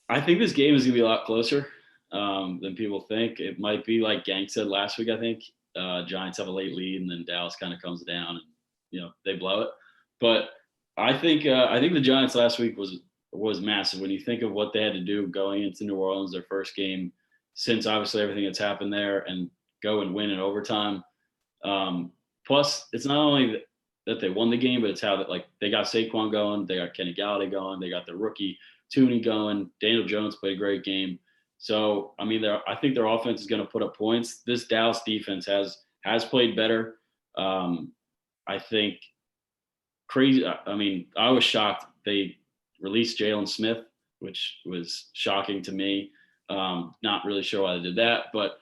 I think this game is gonna be a lot closer than people think. It might be like Gang said last week. I think Giants have a late lead, and then Dallas kind of comes down, and they blow it. But I think the Giants last week was massive when you think of what they had to do going into New Orleans, their first game since obviously everything that's happened there, and go and win in overtime. Plus, it's not only that they won the game, but it's how that they got Saquon going, they got Kenny Galladay going, they got their rookie Tooney going. Daniel Jones played a great game. So I mean, I think their offense is going to put up points. This Dallas defense has played better. I think crazy. I mean, I was shocked they released Jalen Smith, which was shocking to me. Not really sure why they did that, but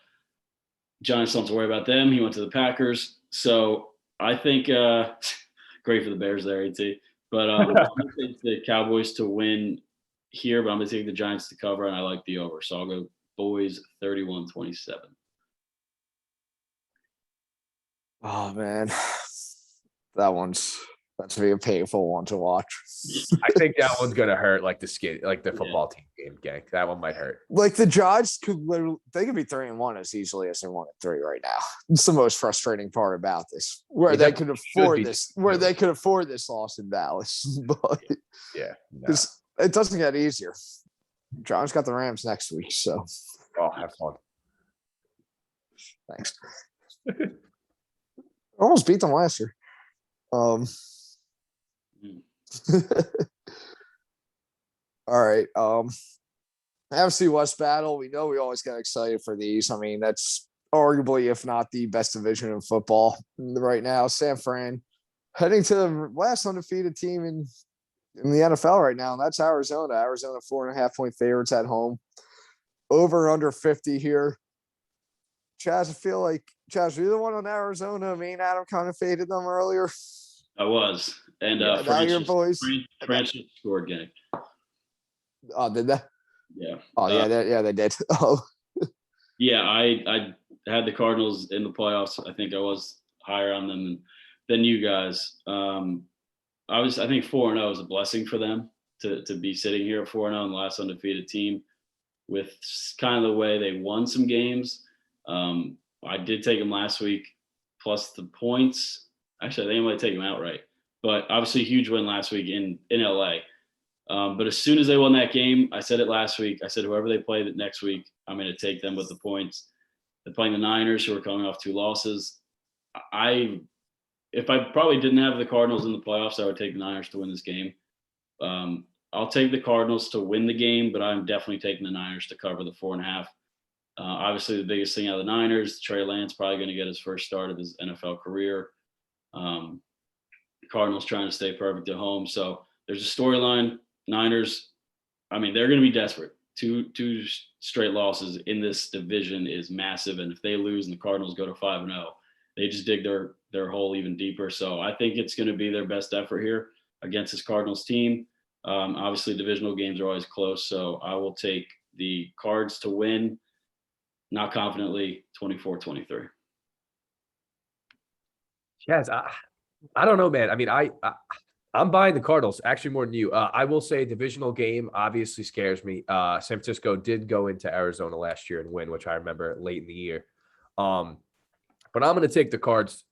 Giants don't have to worry about them. He went to the Packers. So I think great for the Bears there, AT. But I'm going to take the Cowboys to win here, but I'm going to take the Giants to cover, and I like the over. So I'll go Boys 31-27. Oh, man. That's going to be a painful one to watch. I think that one's going to hurt like the football team game, Gang. That one might hurt. The Giants could be 3-1 as easily as they're 1-3 right now. It's the most frustrating part about this, where they could afford this loss in Dallas. But it doesn't get easier. Giants got the Rams next week, so. Oh, have fun. Thanks. Almost beat them last year. All right. NFC West battle. We know we always get excited for these. I mean, that's arguably, if not the best division in football right now. San Fran heading to the last undefeated team in the NFL right now, and that's Arizona. Arizona 4.5-point favorites at home. Over under 50 here. Chaz, I feel like you're the one on Arizona. Me and Adam kind of faded them earlier. I was. And now your boys. Francis scored, Gang. Oh, did they? Yeah. Oh, yeah, they did. Oh. Yeah, I had the Cardinals in the playoffs. I think I was higher on them than you guys. I think 4-0 is a blessing for them to be sitting here at 4-0 and the last undefeated team with kind of the way they won some games. I did take them last week plus the points. Actually, I think I might take them outright. But obviously, a huge win last week in LA. But as soon as they won that game, I said it last week. I said whoever they play next week, I'm going to take them with the points. They're playing the Niners, who are coming off 2 losses. If I probably didn't have the Cardinals in the playoffs, I would take the Niners to win this game. I'll take the Cardinals to win the game, but I'm definitely taking the Niners to cover the 4.5. Obviously, the biggest thing out of the Niners, Trey Lance probably going to get his first start of his NFL career. Cardinals trying to stay perfect at home. So there's a storyline. Niners, I mean, they're going to be desperate. Two straight losses in this division is massive. And if they lose and the Cardinals go to 5-0, they just dig their hole even deeper. So I think it's going to be their best effort here against this Cardinals team. Obviously, divisional games are always close. So I will take the Cards to win, not confidently, 24-23. Yes, I don't know, man. I mean, I'm buying the Cardinals actually more than you. I will say divisional game obviously scares me. San Francisco did go into Arizona last year and win, which I remember late in the year. But I'm going to take the Cards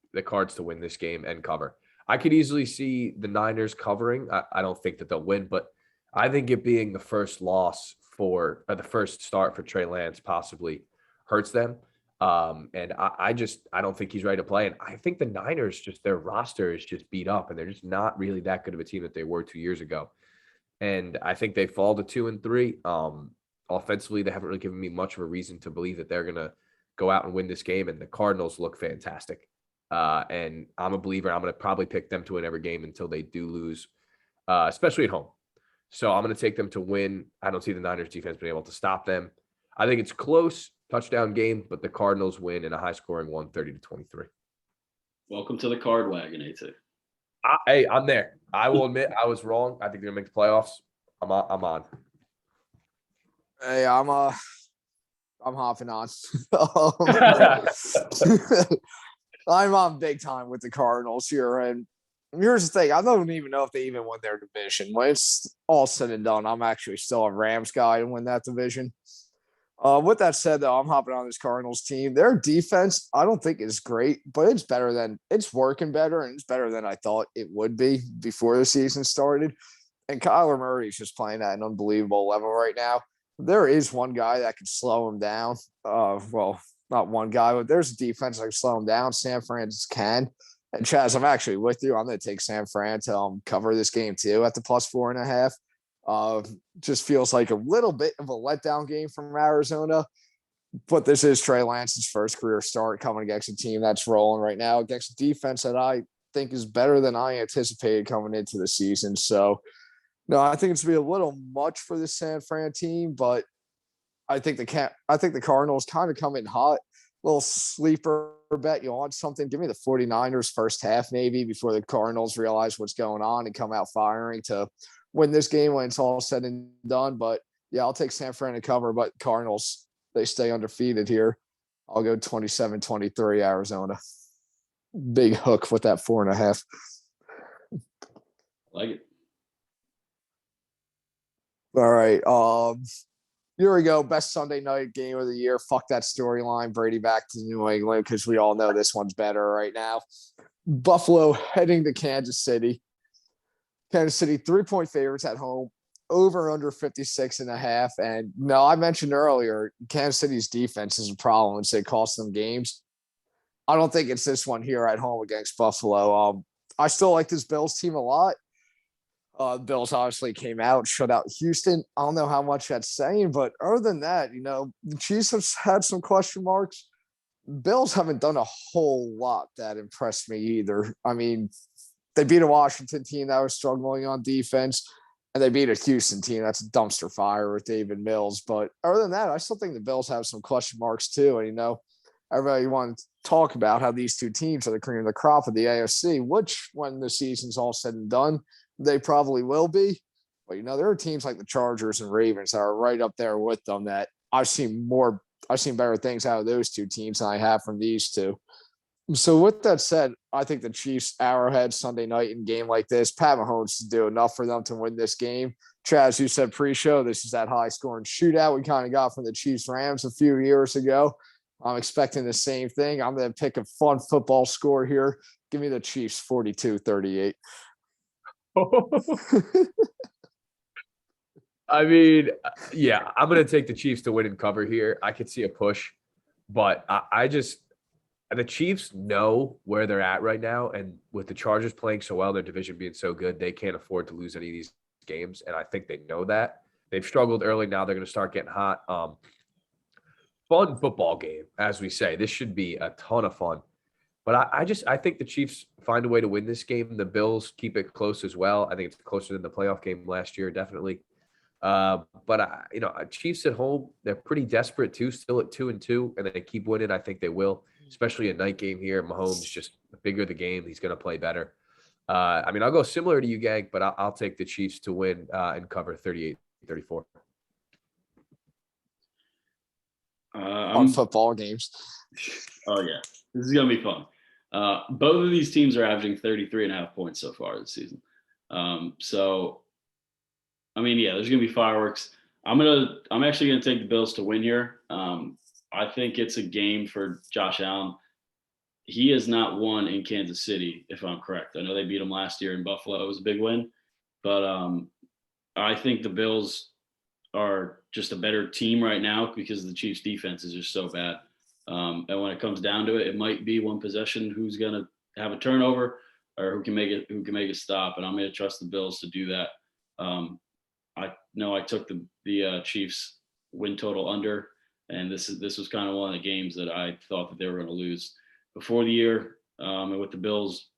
to win this game and cover. I could easily see the Niners covering. I don't think that they'll win, but I think it being the first loss the first start for Trey Lance possibly hurts them. And I don't think he's ready to play. And I think the Niners, just their roster is just beat up and they're just not really that good of a team that they were 2 years ago. And I think they fall to 2-3. Offensively, they haven't really given me much of a reason to believe that they're going to go out and win this game. And the Cardinals look fantastic. And I'm a believer. I'm going to probably pick them to win every game until they do lose, especially at home. So I'm going to take them to win. I don't see the Niners defense being able to stop them. I think it's close. Touchdown game, but the Cardinals win in a high-scoring 130-23. Welcome to the card wagon, AT. Hey, I'm there. I will admit I was wrong. I think they're gonna make the playoffs. I'm on. Hey, I'm hopping on. I'm on big time with the Cardinals here, and here's the thing: I don't even know if they even won their division. When it's all said and done, I'm actually still a Rams guy to win that division. With that said, though, I'm hopping on this Cardinals team. Their defense, I don't think is great, but it's working better, and it's better than I thought it would be before the season started. And Kyler Murray's just playing at an unbelievable level right now. There is one guy that can slow him down. Well, not one guy, but there's a defense that can slow him down. San Fran can. And Chaz, I'm actually with you. I'm going to take San Fran to cover this game too at the +4.5. Just feels like a little bit of a letdown game from Arizona, but this is Trey Lance's first career start coming against a team that's rolling right now, against a defense that I think is better than I anticipated coming into the season. So, no, I think it's going to be a little much for the San Fran team, but I think the Cardinals kind of come in hot. Little sleeper bet. You want something? Give me the 49ers first half maybe before the Cardinals realize what's going on and come out firing to win this game when it's all said and done. But yeah, I'll take San Fran to cover, but Cardinals, they stay undefeated here. I'll go 27-23 Arizona. Big hook with that 4.5. Like it. All right. Here we go. Best Sunday night game of the year. Fuck that storyline. Brady back to New England because we all know this one's better right now. Buffalo heading to Kansas City. Kansas City 3-point favorites at home, over under 56.5. And no, I mentioned earlier, Kansas City's defense is a problem. It's it costs them games. I don't think it's this one here at home against Buffalo. I still like this Bills team a lot. Bills obviously came out, shut out Houston. I don't know how much that's saying, but other than that, the Chiefs have had some question marks. Bills haven't done a whole lot that impressed me either. I mean, they beat a Washington team that was struggling on defense, and they beat a Houston team that's a dumpster fire with David Mills. But other than that, I still think the Bills have some question marks too. And, everybody wants to talk about how these two teams are the cream of the crop of the AFC, which when the season's all said and done, they probably will be. But, there are teams like the Chargers and Ravens that are right up there with them that I've seen better things out of those two teams than I have from these two. So with that said, I think the Chiefs Arrowhead Sunday night in game like this, Pat Mahomes to do enough for them to win this game. Chaz, you said pre-show, this is that high-scoring shootout we kind of got from the Chiefs Rams a few years ago. I'm expecting the same thing. I'm going to pick a fun football score here. Give me the Chiefs 42-38. I mean, yeah, I'm gonna take the Chiefs to win and cover here. I could see a push, but I just the Chiefs know where they're at right now, and with the Chargers playing so well, their division being so good, they can't afford to lose any of these games, and I think they know that. They've struggled early. Now they're going to start getting hot. Fun football game, as we say. This should be a ton of fun. But I think the Chiefs find a way to win this game. The Bills keep it close as well. I think it's closer than the playoff game last year, definitely. Chiefs at home, they're pretty desperate too, still at 2-2, and they keep winning. I think they will, especially a night game here. Mahomes, just the bigger the game, he's going to play better. I'll go similar to you, gang, but I'll take the Chiefs to win and cover 38-34. On football games. Oh yeah, this is gonna be fun. Both of these teams are averaging 33.5 points so far this season. There's gonna be fireworks. I'm actually gonna take the Bills to win here. I think it's a game for Josh Allen. He has not won in Kansas City, if I'm correct. I know they beat him last year in Buffalo. It was a big win, but I think the Bills are just a better team right now because the Chiefs' defense is just so bad. And when it comes down to it, it might be one possession who's going to have a turnover or who can make it stop. And I'm going to trust the Bills to do that. I know I took the Chiefs win total under, and this was kind of one of the games that I thought that they were going to lose before the year. And with the Bills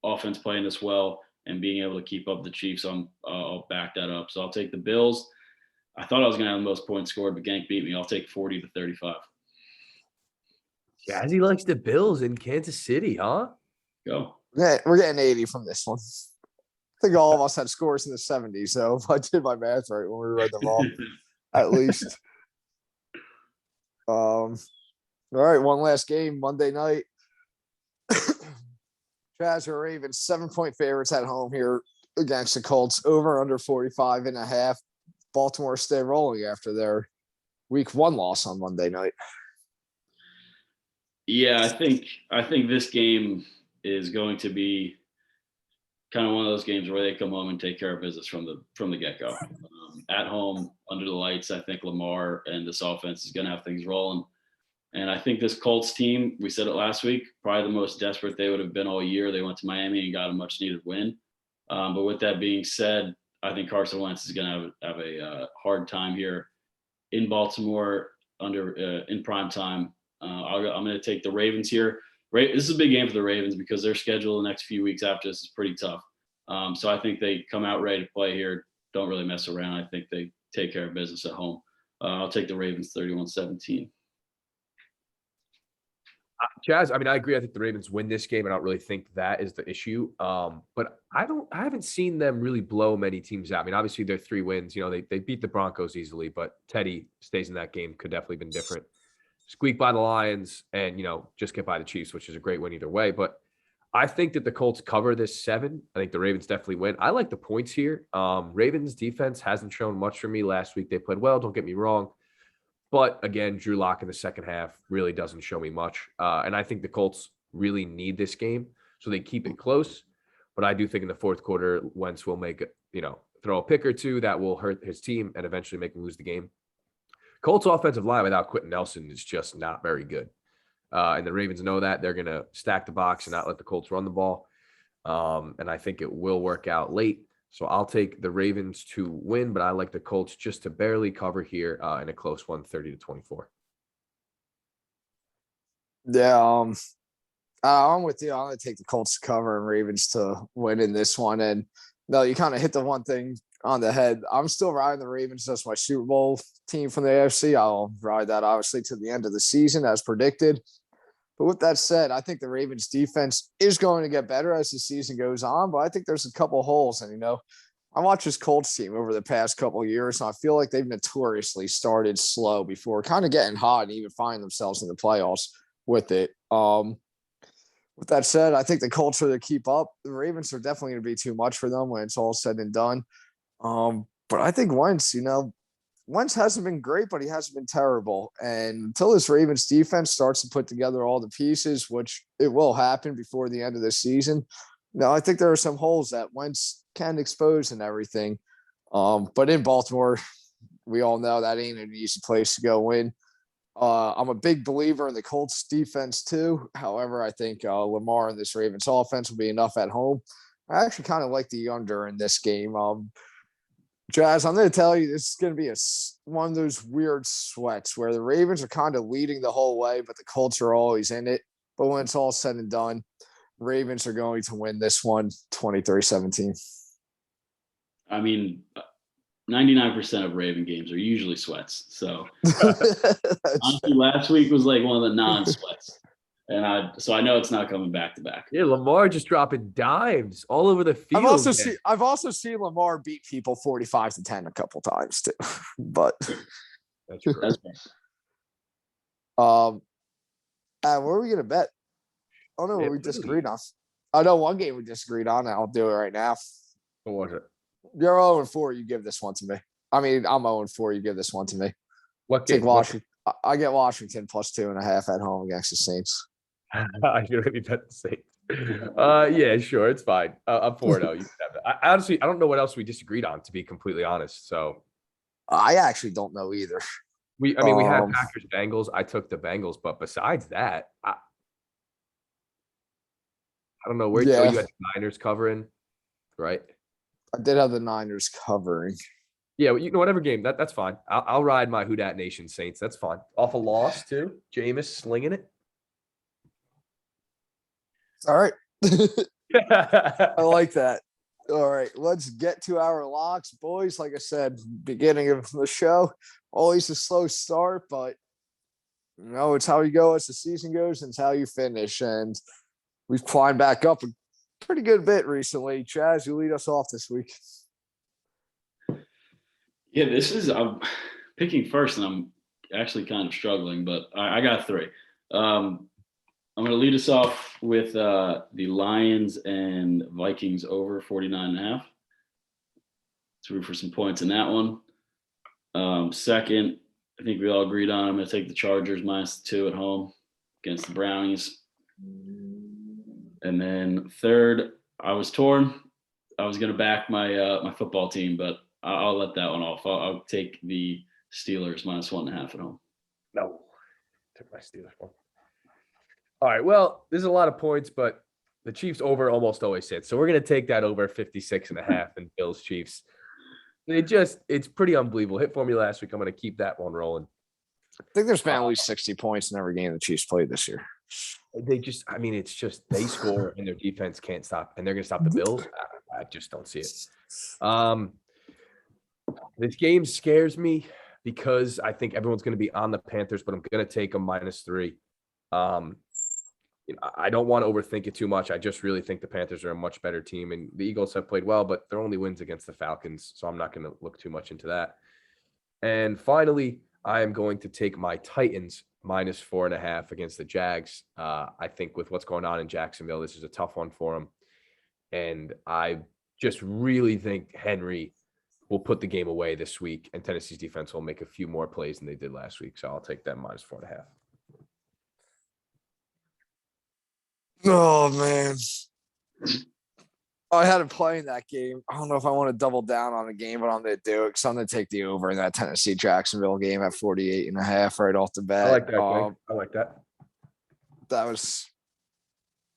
offense playing this well and being able to keep up the Chiefs, I'll back that up. So I'll take the Bills. I thought I was going to have the most points scored, but Gank beat me. I'll take 40-35. Jazzy likes the Bills in Kansas City, huh? Go. Yeah, we're getting 80 from this one. I think all of us had scores in the 70s, so if I did my math right when we read them all, at least. All right, one last game, Monday night. Jazz or Ravens, 7-point favorites at home here against the Colts, over under 45.5. Baltimore stay rolling after their week 1 loss on Monday night. Yeah, I think this game is going to be kind of one of those games where they come home and take care of business from the get-go. At home, under the lights, I think Lamar and this offense is going to have things rolling. And I think this Colts team, we said it last week, probably the most desperate they would have been all year. They went to Miami and got a much-needed win. But with that being said, I think Carson Wentz is going to have a hard time here in Baltimore in prime time. I'm going to take the Ravens here. This is a big game for the Ravens because their schedule the next few weeks after this is pretty tough. So I think they come out ready to play here. Don't really mess around. I think they take care of business at home. I'll take the Ravens 31-17. Jazz, I agree. I think the Ravens win this game. I don't really think that is the issue. But I haven't seen them really blow many teams out. Obviously they're 3 wins. They beat the Broncos easily, but Teddy stays in that game. Could definitely been different. Squeak by the Lions and, just get by the Chiefs, which is a great win either way. But I think that the Colts cover this 7. I think the Ravens definitely win. I like the points here. Ravens defense hasn't shown much for me last week. They played well. Don't get me wrong. But again, Drew Lock in the second half really doesn't show me much. And I think the Colts really need this game. So they keep it close. But I do think in the fourth quarter, Wentz will throw a pick or two that will hurt his team and eventually make him lose the game. Colts offensive line without Quentin Nelson is just not very good. And the Ravens know that. They're going to stack the box and not let the Colts run the ball. And I think it will work out late. So I'll take the Ravens to win, but I like the Colts just to barely cover here in a close one, 30-24. Yeah, I'm with you. I'm going to take the Colts to cover and Ravens to win in this one. And no, you kind of hit the one thing on the head. I'm still riding the Ravens as my Super Bowl team from the AFC. I'll ride that obviously to the end of the season as predicted. But with that said, I think the Ravens defense is going to get better as the season goes on, but I think there's a couple holes. And, I watched this Colts team over the past couple of years, and I feel like they've notoriously started slow before kind of getting hot and even finding themselves in the playoffs with it. With that said, I think the Colts are to keep up. The Ravens are definitely going to be too much for them when it's all said and done. But I think Wentz hasn't been great, but he hasn't been terrible. And until this Ravens defense starts to put together all the pieces, which it will happen before the end of the season, I think there are some holes that Wentz can expose and everything. But in Baltimore, we all know that ain't an easy place to go win. I'm a big believer in the Colts defense too. However, I think Lamar and this Ravens offense will be enough at home. I actually kind of like the under in this game. Jazz, I'm going to tell you, this is going to be one of those weird sweats where the Ravens are kind of leading the whole way, but the Colts are always in it. But when it's all said and done, Ravens are going to win this one 23-17. I mean, 99% of Raven games are usually sweats. So honestly, last week was like one of the non-sweats. And I know it's not coming back to back. Yeah, Lamar just dropping dimes all over the field. I've also seen Lamar beat people 45-10 a couple times too. But that's true. what are we gonna bet? Oh no, we disagreed on. I know one game we disagreed on. I'll do it right now. What was it? You're 0-4. You give this one to me. I mean, I'm 0-4. You give this one to me. What Take game? Washington. I get Washington plus 2.5 at home against the Saints. I should already bet the Saints. Yeah, sure, it's fine. I'm 4-0. You can have that. I honestly, I don't know what else we disagreed on, to be completely honest. So I actually don't know either. we had Packers Bengals. I took the Bengals, but besides that, I don't know where you had the Niners covering, right? I did have the Niners covering. Yeah, whatever game that's fine. I'll ride my Who Dat Nation Saints. That's fine. Off a loss too. Jameis slinging it. All right. I like that. All right, let's get to our locks, boys. Like I said, beginning of the show, always a slow start, but it's how you go as the season goes, and it's how you finish. And we've climbed back up a pretty good bit recently. Chaz, you lead us off this week. Yeah, I'm picking first, and I'm actually kind of struggling, but I got 3. I'm going to lead us off with the Lions and Vikings over 49.5. Let's root for some points in that one. Second, I think we all agreed on, I'm going to take the Chargers -2 at home against the Brownies. And then third, I was torn. I was going to back my football team, but I'll let that one off. I'll take the Steelers -1.5 at home. No, took my Steelers one. All right, well, there's a lot of points, but the Chiefs over almost always hits. So we're going to take that over 56.5 and Bills Chiefs. It's pretty unbelievable. Hit for me last week. I'm going to keep that one rolling. I think there's been at least 60 points in every game the Chiefs played this year. It's just they score and their defense can't stop, and they're going to stop the Bills. I just don't see it. This game scares me because I think everyone's going to be on the Panthers, but I'm going to take them -3. I don't want to overthink it too much. I just really think the Panthers are a much better team, and the Eagles have played well, but their only wins against the Falcons, so I'm not going to look too much into that. And finally, I am going to take my Titans -4.5 against the Jags. I think with what's going on in Jacksonville, this is a tough one for them, and I just really think Henry will put the game away this week, and Tennessee's defense will make a few more plays than they did last week, so I'll take them -4.5. Oh, man. I had a play in that game. I don't know if I want to double down on the game, but I'm going to do it because I'm going to take the over in that Tennessee-Jacksonville game at 48.5 right off the bat. I like that. I like that. That was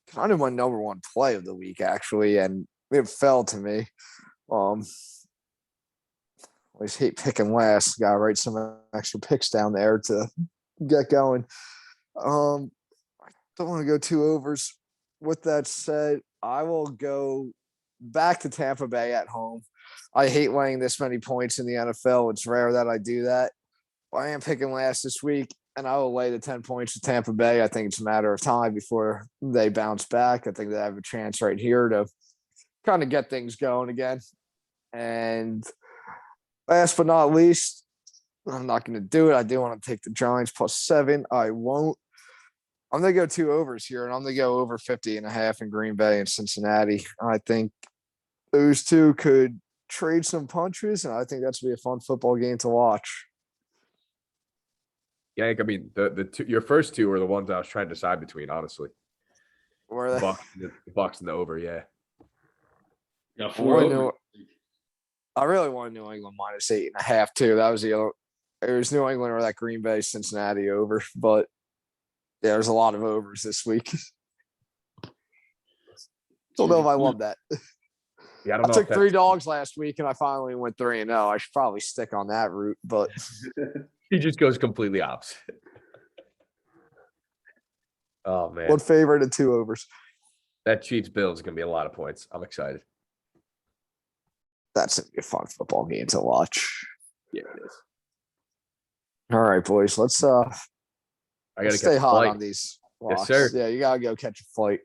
kind of my number one play of the week, actually, and it fell to me. I always hate picking last. Got to write some extra picks down there to get going. Don't want to go 2 overs. With that said, I will go back to Tampa Bay at home. I hate laying this many points in the NFL. It's rare that I do that. But I am picking last this week, and I will lay the 10 points with Tampa Bay. I think it's a matter of time before they bounce back. I think they have a chance right here to kind of get things going again. And last but not least, I'm not going to do it. I do want to take the Giants +7. I won't. I'm going to go 2 overs here, and I'm going to go over 50.5 in Green Bay and Cincinnati. I think those two could trade some punches, and I think that's going to be a fun football game to watch. Yeah, I mean, your first 2 are the ones I was trying to decide between, honestly. Where are they? The Bucks and the over, yeah. Yeah, 4 over. I really wanted New England minus 8.5 too. That was the other. It was New England or that Green Bay Cincinnati over, but yeah, there's a lot of overs this week. Don't know if I love that. Yeah, I I don't know. took If 3 that's, dogs last week and I finally went 3-0. I should probably stick on that route, but he just goes completely opposite. Oh man, one favorite and 2 overs. that Chiefs Bills is gonna be a lot of points. I'm excited. That's a fun football game to watch. Yeah, it is. All right, boys. Let's I gotta stay catch a hot flight. on these Yes, locks. sir. Yeah, you gotta go catch a flight.